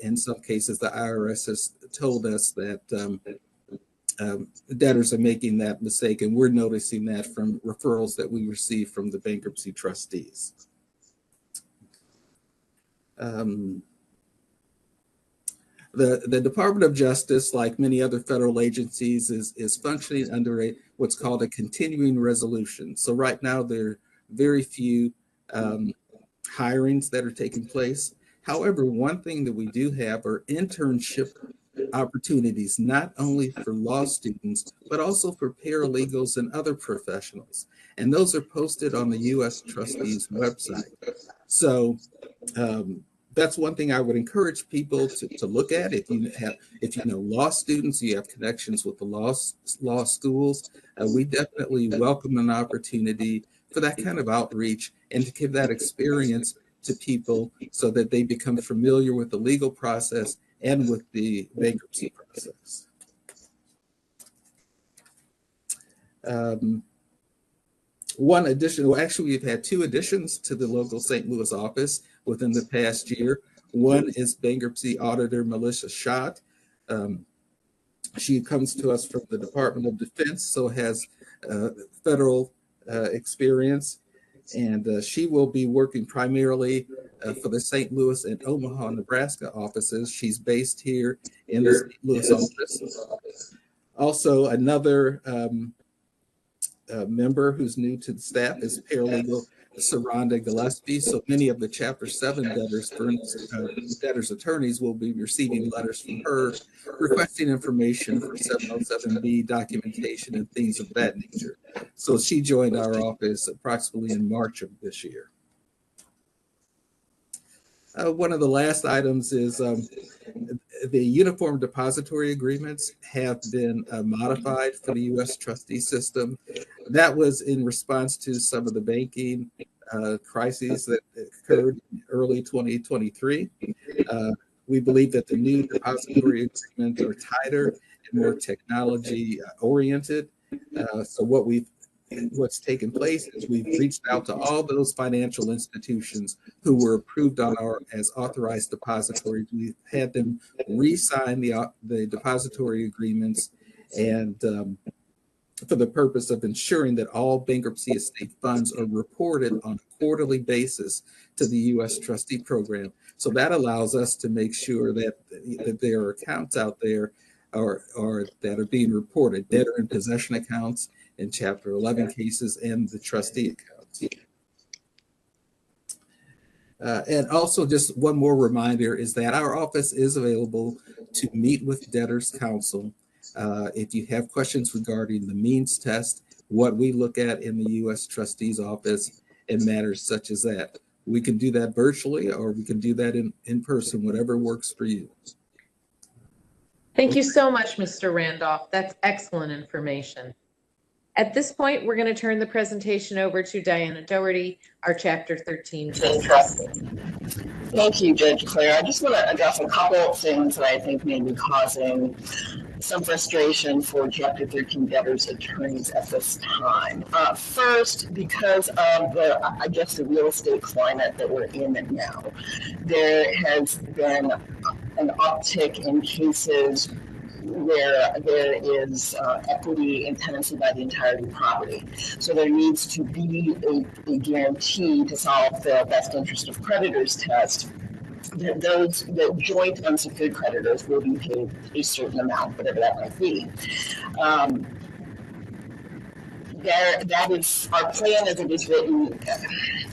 [SPEAKER 7] in some cases the IRS has told us that debtors are making that mistake, and we're noticing that from referrals that we receive from the bankruptcy trustees. The Department of Justice, like many other federal agencies, is functioning under what's called a continuing resolution. So right now there are very few hirings that are taking place. However, one thing that we do have are internship opportunities, not only for law students, but also for paralegals and other professionals. And those are posted on the U.S. Trustees website. So that's one thing I would encourage people to look at. If you know law students, you have connections with the law schools, we definitely welcome an opportunity for that kind of outreach and to give that experience to people so that they become familiar with the legal process and with the bankruptcy process. One addition, well, actually, we've had two additions to the local St. Louis office within the past year. One is bankruptcy auditor Melissa Schott. She comes to us from the Department of Defense, so has federal experience, and she will be working primarily for the St. Louis and Omaha, Nebraska offices. She's based here in the St. Louis office. Also, another member who's new to the staff is paralegal Saranda Gillespie. So many of the Chapter 7 debtors attorneys will be receiving letters from her requesting information for 707B documentation and things of that nature. So she joined our office approximately in March of this year. One of the last items is the uniform depository agreements have been modified for the U.S. trustee system. That was in response to some of the banking crises that occurred in early 2023. We believe that the new depository agreements are tighter and more technology oriented. So what's taken place is we've reached out to all those financial institutions who were approved on as authorized depositories. We've had them re-sign the depository agreements, and for the purpose of ensuring that all bankruptcy estate funds are reported on a quarterly basis to the U.S. trustee program. So that allows us to make sure that there are accounts out there or that are being reported, debtor in possession accounts in Chapter 11 cases and the trustee accounts. And also, just one more reminder is that our office is available to meet with debtors counsel. If you have questions regarding the means test, what we look at in the U.S. trustee's office, and matters such as that, we can do that virtually or we can do that in person, whatever works for you.
[SPEAKER 1] Thank you so much, Mr. Randolph. That's excellent information. At this point, we're going to turn the presentation over to Diana Doherty, our Chapter 13 trustee.
[SPEAKER 8] Thank you, Judge Claire. I just want to address a couple of things that I think may be causing some frustration for Chapter 13 debtors attorneys at this time. First, because of the real estate climate that we're in now, there has been an uptick in cases where there is equity in tenancy by the entirety of the property. So there needs to be a guarantee to solve the best interest of creditors test that the joint unsecured creditors will be paid a certain amount, whatever that might be. That is our plan as it is written.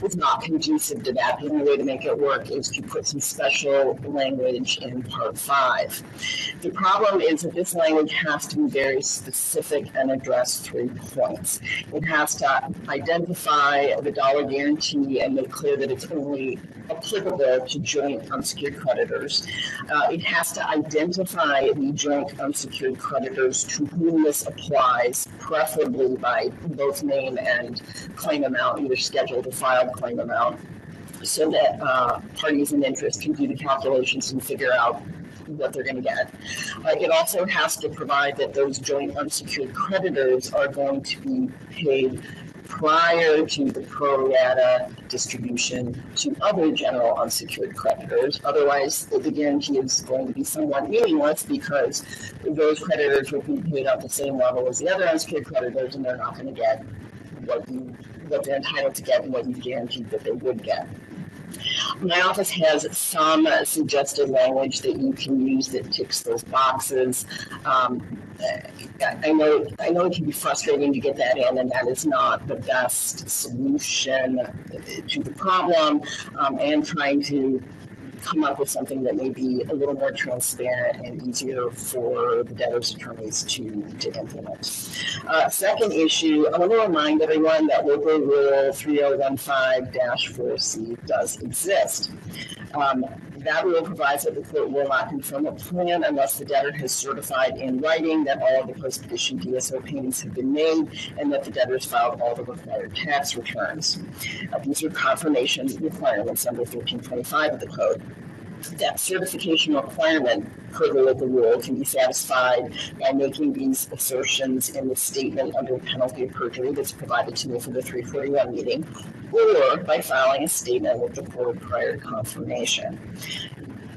[SPEAKER 8] Is not conducive to that. The only way to make it work is to put some special language in Part 5. The problem is that this language has to be very specific and address 3 points. It has to identify the dollar guarantee and make clear that it's only applicable to joint unsecured creditors. It has to identify the joint unsecured creditors to whom this applies, preferably by both name and claim amount, either scheduled or filed claim amount, so that parties in interest can do the calculations and figure out what they're going to get. It also has to provide that those joint unsecured creditors are going to be paid prior to the pro rata distribution to other general unsecured creditors. Otherwise, the guarantee is going to be somewhat meaningless because those creditors will be paid at the same level as the other unsecured creditors, and they're not going to get what they're entitled to get and what you guaranteed that they would get. My office has some suggested language that you can use that ticks those boxes. I know it can be frustrating to get that in, and that is not the best solution to the problem, and trying to come up with something that may be a little more transparent and easier for the debtor's attorneys to implement. Second issue, I want to remind everyone that Local Rule 3015-4C does exist. That rule provides that the court will not confirm a plan unless the debtor has certified in writing that all of the post-petition DSO payments have been made and that the debtor has filed all the required tax returns. These are confirmation requirements under 1325 of the code. That certification requirement per the local rule can be satisfied by making these assertions in the statement under penalty of perjury that's provided to me for the 341 meeting, or by filing a statement with the court prior to confirmation.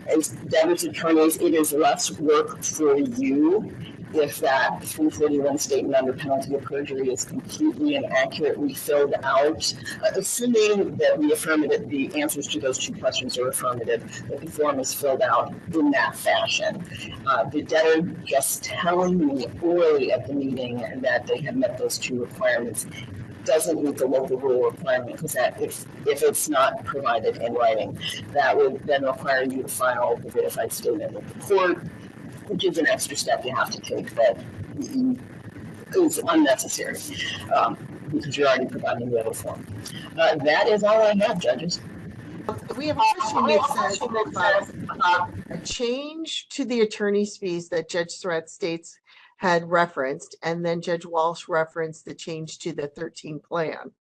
[SPEAKER 8] As debtor's attorneys, it is less work for you if that 341 statement under penalty of perjury is completely and accurately filled out, assuming that the answers to those two questions are affirmative, that the form is filled out in that fashion. The debtor just telling me orally at the meeting that they have met those two requirements doesn't meet the local rule requirement, because that if it's not provided in writing, that would then require you to file the verified statement with the court, which is an extra step you have to take that is unnecessary, because you're already providing the other form. That is all I have, judges.
[SPEAKER 5] We have a question that says about a change to the attorney's fees that Judge Surratt States had referenced, and then Judge Walsh referenced the change to the 13 plan.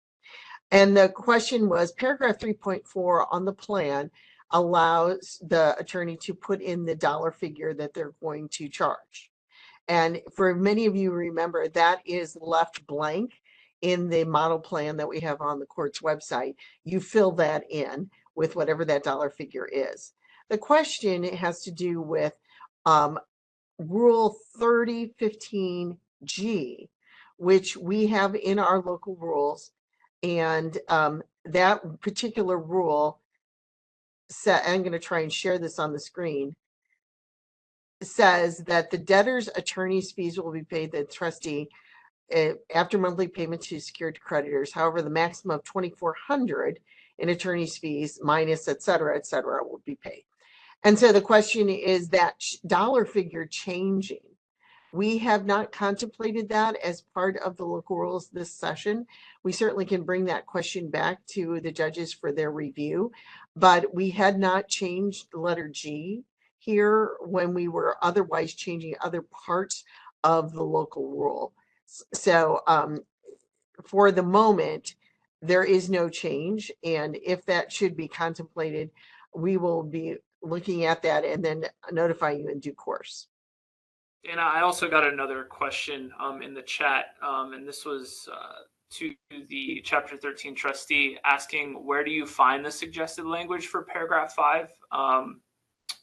[SPEAKER 5] And the question was, paragraph 3.4 on the plan allows the attorney to put in the dollar figure that they're going to charge. And for many of you remember, that is left blank in the model plan that we have on the court's website. You fill that in with whatever that dollar figure is. The question has to do with Rule 3015G, which we have in our local rules. And that particular rule, I'm going to try and share this on the screen, says that the debtor's attorney's fees will be paid the trustee after monthly payment to secured creditors. However, the maximum of $2,400 in attorney's fees minus et cetera, will be paid. And so the question is that dollar figure changing. We have not contemplated that as part of the local rules this session. We certainly can bring that question back to the judges for their review, but we had not changed the letter G here when we were otherwise changing other parts of the local rule. So for the moment, there is no change. And if that should be contemplated, we will be looking at that and then notify you in due course.
[SPEAKER 6] And I also got another question in the chat, and this was to the Chapter 13 trustee asking, where do you find the suggested language for paragraph 5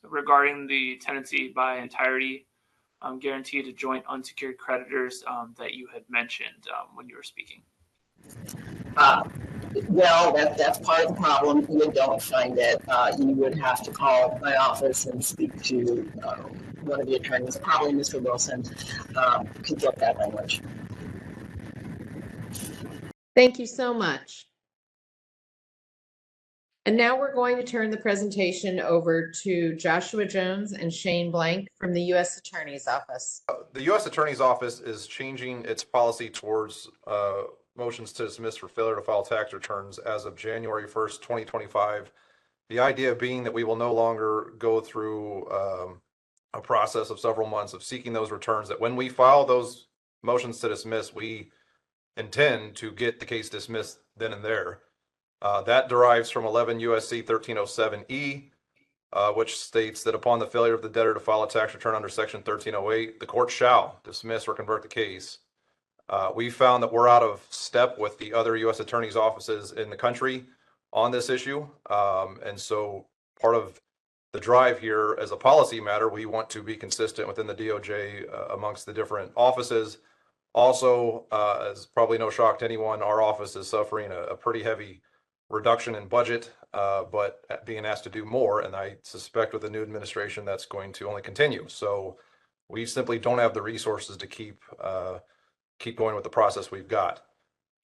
[SPEAKER 6] regarding the tenancy by entirety guarantee to joint unsecured creditors that you had mentioned when you were speaking?
[SPEAKER 8] Well, that's part of the problem. You don't find it. You would have to call my office and speak to one of the attorneys, probably Mr. Wilson, to get that language.
[SPEAKER 1] Thank you so much. And now we're going to turn the presentation over to Joshua Jones and Shane Blank from the U.S. Attorney's Office.
[SPEAKER 9] The U.S. Attorney's Office is changing its policy towards motions to dismiss for failure to file tax returns as of January 1st, 2025. The idea being that we will no longer go through a process of several months of seeking those returns, that when we file those motions to dismiss, we intend to get the case dismissed then and there. That derives from 11 USC 1307E, which states that upon the failure of the debtor to file a tax return under section 1308, the court shall dismiss or convert the case. We found that we're out of step with the other U.S. attorneys' offices in the country on this issue. And so part of the drive here as a policy matter, we want to be consistent within the DOJ amongst the different offices. Also, as probably no shock to anyone, our office is suffering a pretty heavy reduction in budget, but being asked to do more. And I suspect with the new administration, that's going to only continue. So we simply don't have the resources to keep going with the process we've got.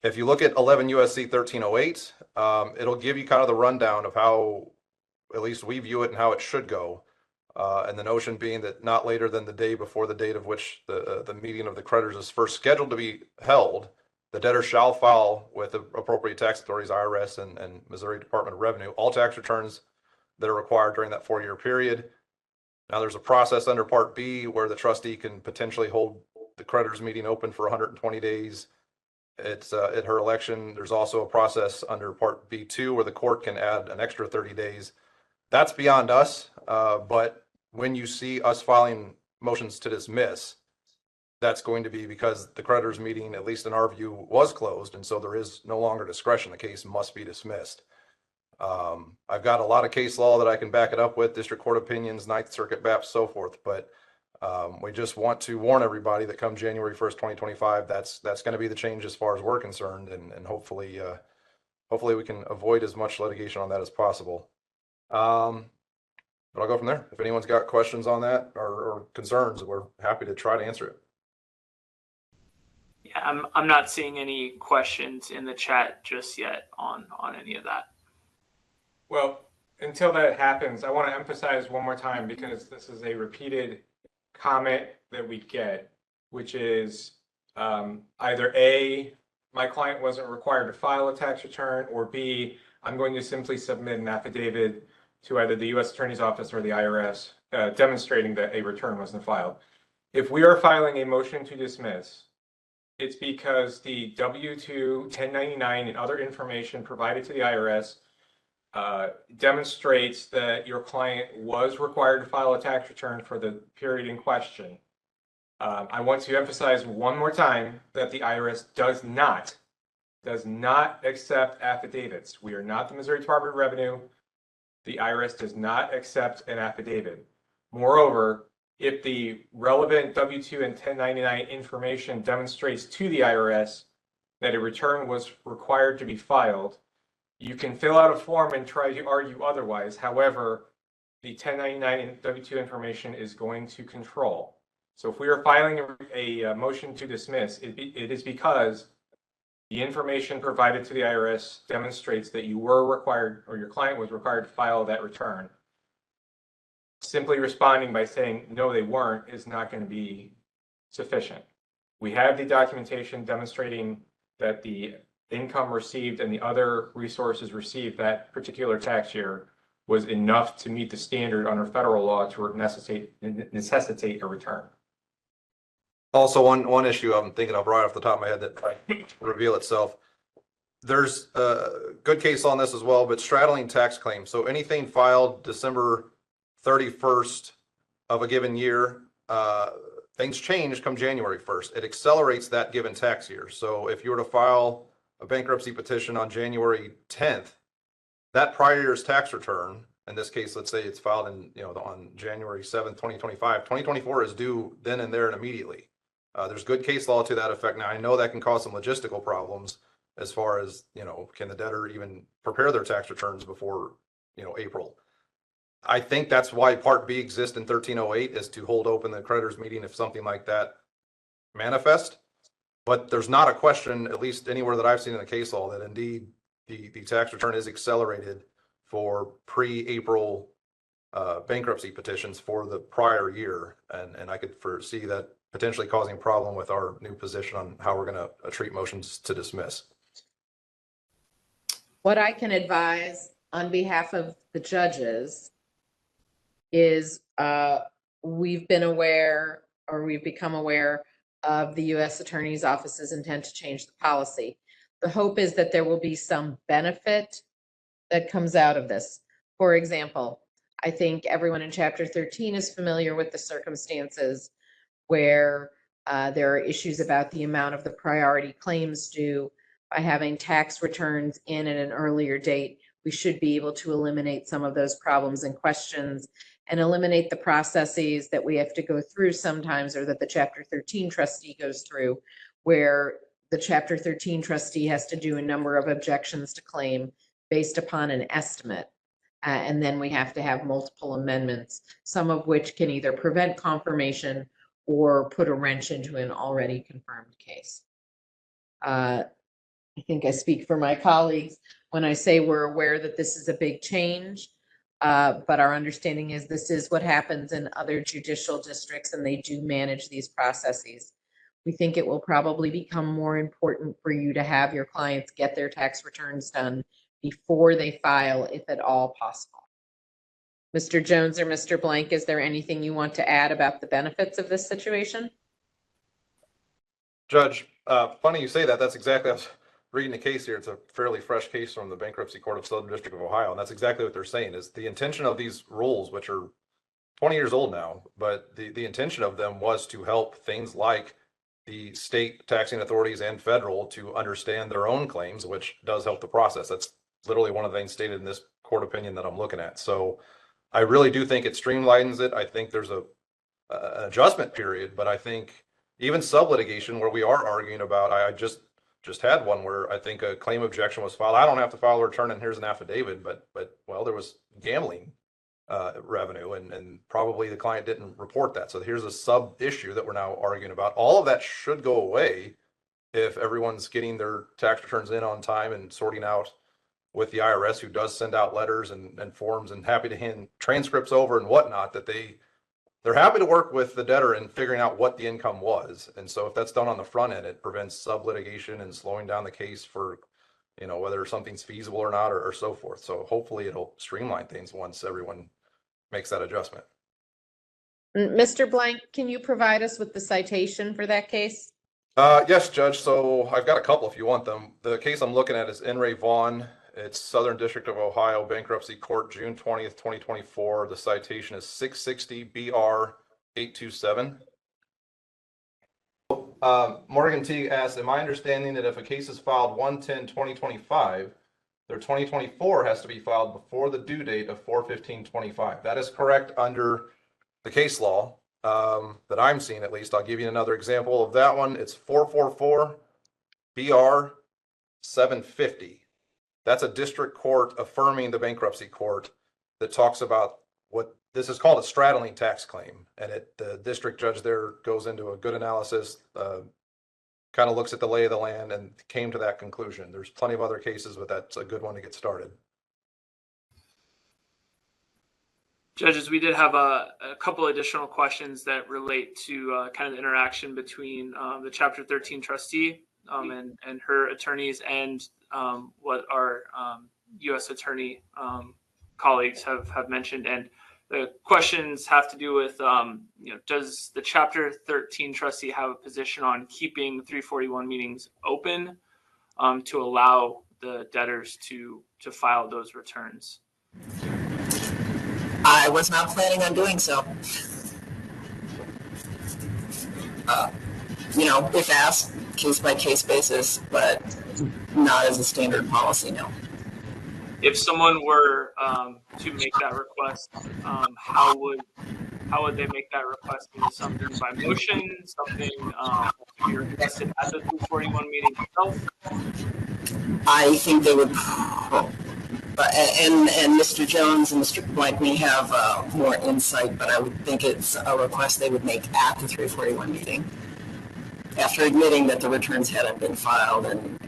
[SPEAKER 9] If you look at 11 USC 1308, it'll give you kind of the rundown of how, at least we view it and how it should go. And the notion being that not later than the day before the date of which the meeting of the creditors is first scheduled to be held, the debtor shall file with the appropriate tax authorities, IRS and Missouri Department of Revenue, all tax returns that are required during that 4-year period. Now there's a process under Part B where the trustee can potentially hold the creditors meeting open for 120 days. It's at her election. There's also a process under Part B2 where the court can add an extra 30 days. That's beyond us. But when you see us filing motions to dismiss, that's going to be because the creditors meeting, at least in our view, was closed. And so there is no longer discretion. The case must be dismissed. I've got a lot of case law that I can back it up with, district court opinions, Ninth Circuit BAPs, so forth. But we just want to warn everybody that come January 1st, 2025, that's going to be the change as far as we're concerned. And hopefully we can avoid as much litigation on that as possible. But I'll go from there. If anyone's got questions on that or concerns, we're happy to try to answer it.
[SPEAKER 6] Yeah, I'm not seeing any questions in the chat just yet on any of that.
[SPEAKER 10] Well, until that happens, I want to emphasize one more time, because this is a repeated comment that we get, which is either A, my client wasn't required to file a tax return, or B, I'm going to simply submit an affidavit to either the U.S. Attorney's Office or the IRS demonstrating that a return wasn't filed. If we are filing a motion to dismiss, it's because the W-2, 1099, and other information provided to the IRS demonstrates that your client was required to file a tax return for the period in question. I want to emphasize one more time that the IRS does not accept affidavits. We are not the Missouri Department of Revenue. The IRS does not accept an affidavit. Moreover, if the relevant W-2 and 1099 information demonstrates to the IRS that a return was required to be filed, you can fill out a form and try to argue otherwise. However, the 1099 and W-2 information is going to control. So if we are filing a motion to dismiss, it is because the information provided to the IRS demonstrates that you were required, or your client was required, to file that return. Simply responding by saying, no, they weren't, is not going to be sufficient. We have the documentation demonstrating that the income received and the other resources received that particular tax year was enough to meet the standard under federal law to necessitate a return.
[SPEAKER 9] Also, one issue I'm thinking of right off the top of my head that might reveal itself. There's a good case on this as well, but straddling tax claims. So anything filed December 31st of a given year, things change come January 1st. It accelerates that given tax year. So if you were to file a bankruptcy petition on January 10th, that prior year's tax return, in this case, let's say it's filed on January 7th, 2025, 2024 is due then and there and immediately. There's good case law to that effect. Now, I know that can cause some logistical problems as far as, can the debtor even prepare their tax returns before, April? I think that's why Part B exists in 1308, is to hold open the creditors meeting if something like that manifests. But there's not a question, at least anywhere that I've seen in the case law, that indeed the tax return is accelerated for pre-April bankruptcy petitions for the prior year. And I could foresee that potentially causing a problem with our new position on how we're going to treat motions to dismiss.
[SPEAKER 1] What I can advise on behalf of the judges is we've been aware, or we've become aware of the U.S. Attorney's Office's intent to change the policy. The hope is that there will be some benefit that comes out of this. For example, I think everyone in Chapter 13 is familiar with the circumstances where there are issues about the amount of the priority claims due. By having tax returns in at an earlier date, we should be able to eliminate some of those problems and questions and eliminate the processes that we have to go through sometimes, or that the Chapter 13 trustee goes through, where the Chapter 13 trustee has to do a number of objections to claim based upon an estimate. And then we have to have multiple amendments, some of which can either prevent confirmation or put a wrench into an already confirmed case. I think I speak for my colleagues when I say we're aware that this is a big change, but our understanding is this is what happens in other judicial districts, and they do manage these processes. We think it will probably become more important for you to have your clients get their tax returns done before they file, if at all possible. Mr. Jones or Mr. Blank, is there anything you want to add about the benefits of this situation?
[SPEAKER 9] Judge, funny you say that. That's exactly, I was reading the case here. It's a fairly fresh case from the Bankruptcy Court of Southern District of Ohio. And that's exactly what they're saying is the intention of these rules, which are 20 years old now, but the intention of them was to help things like the state taxing authorities and federal to understand their own claims, which does help the process. That's literally one of the things stated in this court opinion that I'm looking at. So I really do think it streamlines it. I think there's an adjustment period, but I think even sub-litigation where we are arguing about, I just had one where I think a claim objection was filed. I don't have to file a return and here's an affidavit, but well, there was gambling revenue and probably the client didn't report that. So here's a sub issue that we're now arguing about. All of that should go away if everyone's getting their tax returns in on time and sorting out with the IRS, who does send out letters and forms and happy to hand transcripts over and whatnot, that they're happy to work with the debtor in figuring out what the income was. And so if that's done on the front end, it prevents sub litigation and slowing down the case for, you know, whether something's feasible or not, or so forth. So hopefully it'll streamline things once everyone makes that adjustment.
[SPEAKER 1] Mr. Blank, can you provide us with the citation for that case?
[SPEAKER 9] Yes, Judge. So I've got a couple if you want them. The case I'm looking at is N. Ray Vaughn. It's Southern District of Ohio Bankruptcy Court, June 20th, 2024. The citation is 660 BR 827. Morgan T asks, am I understanding that if a case is filed 1/10/2025, their 2024 has to be filed before the due date of 4/15/25? That is correct under the case law that I'm seeing, at least. I'll give you another example of that one. It's 444 BR 750. That's a district court affirming the bankruptcy court that talks about what this is called a straddling tax claim. And the district judge there goes into a good analysis, kind of looks at the lay of the land and came to that conclusion. There's plenty of other cases, but that's a good one to get started.
[SPEAKER 6] Judges, we did have a couple additional questions that relate to kind of the interaction between the Chapter 13 trustee and her attorneys and what our U.S. attorney colleagues have mentioned. And the questions have to do with, does the Chapter 13 trustee have a position on keeping 341 meetings open to allow the debtors to file those returns?
[SPEAKER 8] I was not planning on doing so. If asked, case by case basis, but not as a standard policy, no.
[SPEAKER 6] If someone were to make that request, how would they make that request? Is something by motion, something to be requested at the 341 meeting itself?
[SPEAKER 8] I think they would, and Mr. Jones and Mr. Blank may have more insight, but I would think it's a request they would make at the 341 meeting, after admitting that the returns hadn't been filed and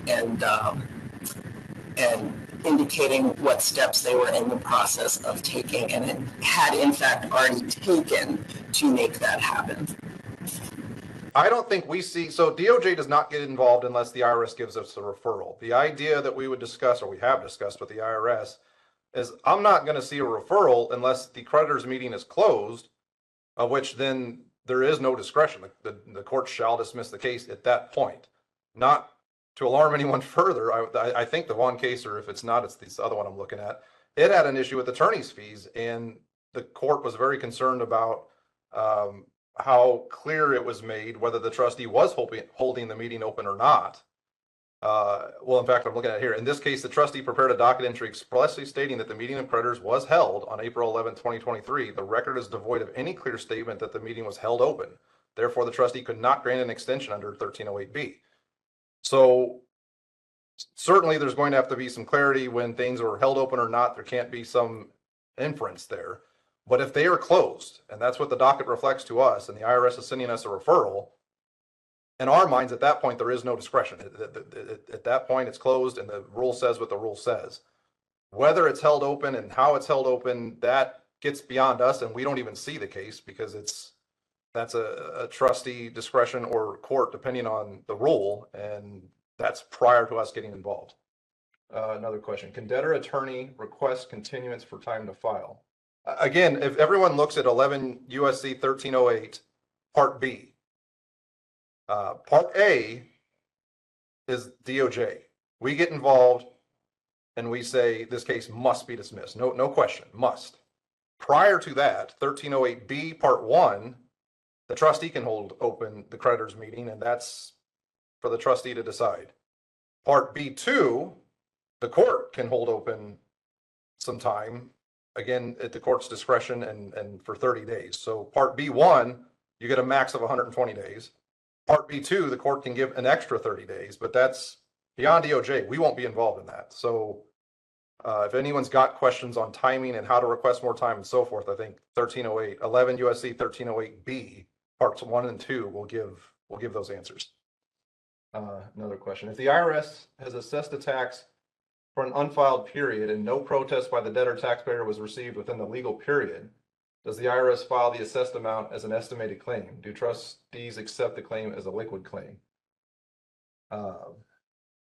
[SPEAKER 8] indicating what steps they were in the process of taking and had in fact already taken to make that happen.
[SPEAKER 9] I don't think we see, so DOJ does not get involved unless the IRS gives us a referral. The idea that we would discuss, or we have discussed with the IRS, is I'm not going to see a referral unless the creditors meeting is closed, of which then there is no discretion. The court shall dismiss the case at that point. Not to alarm anyone further, I think the one case, or if it's not, it's this other one I'm looking at, it had an issue with attorney's fees, and the court was very concerned about how clear it was made whether the trustee was holding the meeting open or not. Well, in fact, I'm looking at it here. In this case, the trustee prepared a docket entry expressly stating that the meeting of creditors was held on April 11, 2023. The record is devoid of any clear statement that the meeting was held open. Therefore, the trustee could not grant an extension under 1308B. So certainly there's going to have to be some clarity when things are held open or not. There can't be some inference there. But if they are closed, and that's what the docket reflects to us, and the IRS is sending us a referral, in our minds, at that point, there is no discretion. At that point, it's closed, and the rule says what the rule says. Whether it's held open and how it's held open, that gets beyond us, and we don't even see the case because that's a trustee discretion or court, depending on the rule, and that's prior to us getting involved. Another question: can debtor attorney request continuance for time to file? Again, if everyone looks at 11 USC 1308 Part B. Part A is DOJ. We get involved and we say this case must be dismissed. No question, must. Prior to that, 1308B Part 1, the trustee can hold open the creditors meeting, and that's for the trustee to decide. Part B2, the court can hold open some time, again, at the court's discretion and for 30 days. So Part B1, you get a max of 120 days. Part B2, the court can give an extra 30 days, but that's beyond DOJ. We won't be involved in that. So if anyone's got questions on timing and how to request more time and so forth, I think 1308, 11 USC 1308B, parts 1 and 2 will give those answers. Another question: if the IRS has assessed a tax for an unfiled period and no protest by the debtor taxpayer was received within the legal period, does the IRS file the assessed amount as an estimated claim? Do trustees accept the claim as a liquid claim?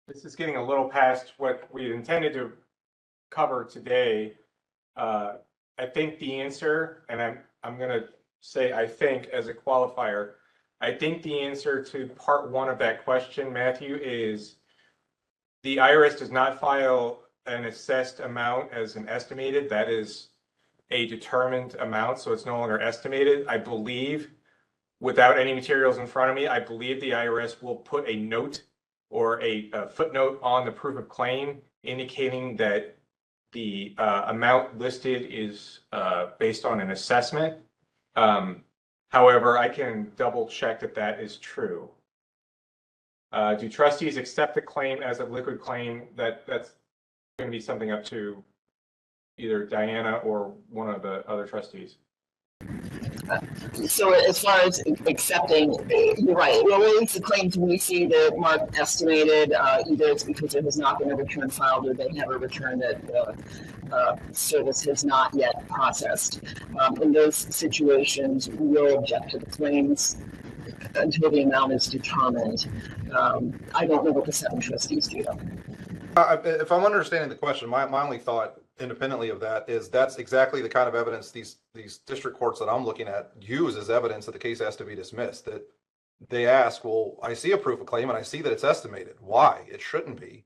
[SPEAKER 10] This is getting a little past what we intended to cover today. I think the answer, and I'm going to say I think as a qualifier, I think the answer to part 1 of that question, Matthew, is the IRS does not file an assessed amount as an estimated. That is a determined amount, so it's no longer estimated. I believe, without any materials in front of me, I believe the IRS will put a note or a footnote on the proof of claim indicating that the amount listed is based on an assessment. However, I can double check that that is true. Do trustees accept the claim as a liquid claim? That's going to be something up to either Diana or one of the other trustees.
[SPEAKER 8] So as far as accepting, you're right. It relates to claims when we see the mark estimated, either it's because there has not been a return filed or they have a return that service has not yet processed. In those situations, we will object to the claims until the amount is determined. I don't know what the 7 trustees do though.
[SPEAKER 9] If I'm understanding the question, my only thought independently of that is that's exactly the kind of evidence these district courts that I'm looking at use as evidence that the case has to be dismissed. That they ask, well, I see a proof of claim and I see that it's estimated. Why? It shouldn't be.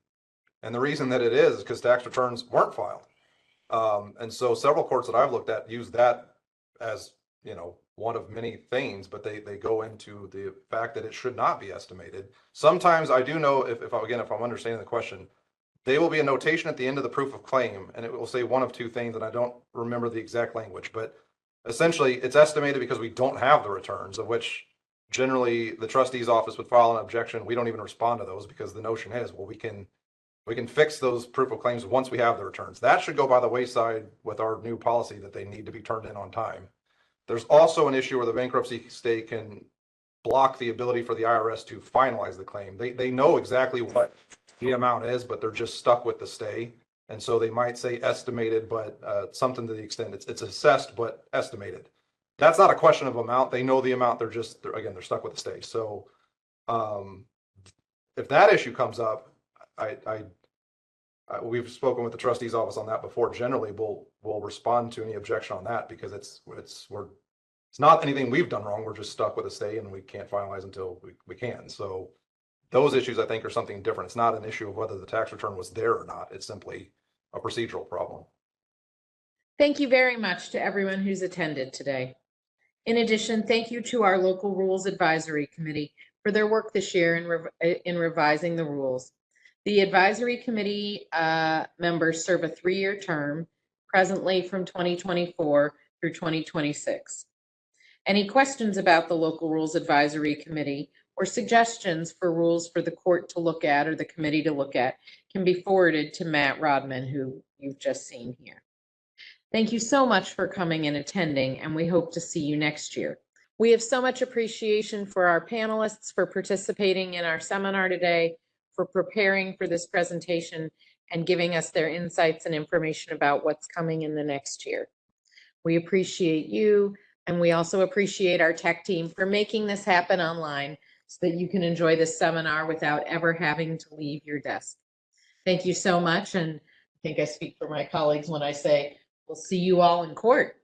[SPEAKER 9] And the reason that it is because tax returns weren't filed. And so several courts that I've looked at use that as, one of many things, but they go into the fact that it should not be estimated. Sometimes I do know if I'm understanding the question, there will be a notation at the end of the proof of claim, and it will say one of 2 things, and I don't remember the exact language, but essentially it's estimated because we don't have the returns, of which generally the trustee's office would file an objection. We don't even respond to those because the notion is, well, we can fix those proof of claims once we have the returns. That should go by the wayside with our new policy that they need to be turned in on time. There's also an issue where the bankruptcy state can block the ability for the IRS to finalize the claim. They know exactly what the amount is, but they're just stuck with the stay. And so they might say estimated, but something to the extent it's assessed, but estimated. That's not a question of amount. They know the amount. They're stuck with the stay. So if that issue comes up, I we've spoken with the trustee's office on that before. Generally, we'll respond to any objection on that because it's not anything we've done wrong. We're just stuck with a stay and we can't finalize until we can. So those issues I think are something different. It's not an issue of whether the tax return was there or not. It's simply a procedural problem.
[SPEAKER 1] Thank you very much to everyone who's attended today. In addition, thank you to our local Rules Advisory Committee for their work this year in revising the rules. The advisory committee members serve a 3-year term, presently from 2024 through 2026. Any questions about the local Rules Advisory Committee or suggestions for rules for the court to look at or the committee to look at can be forwarded to Matt Rodman, who you've just seen here. Thank you so much for coming and attending, and we hope to see you next year. We have so much appreciation for our panelists for participating in our seminar today, for preparing for this presentation, and giving us their insights and information about what's coming in the next year. We appreciate you, and we also appreciate our tech team for making this happen online so that you can enjoy this seminar without ever having to leave your desk. Thank you so much, and I think I speak for my colleagues when I say we'll see you all in court.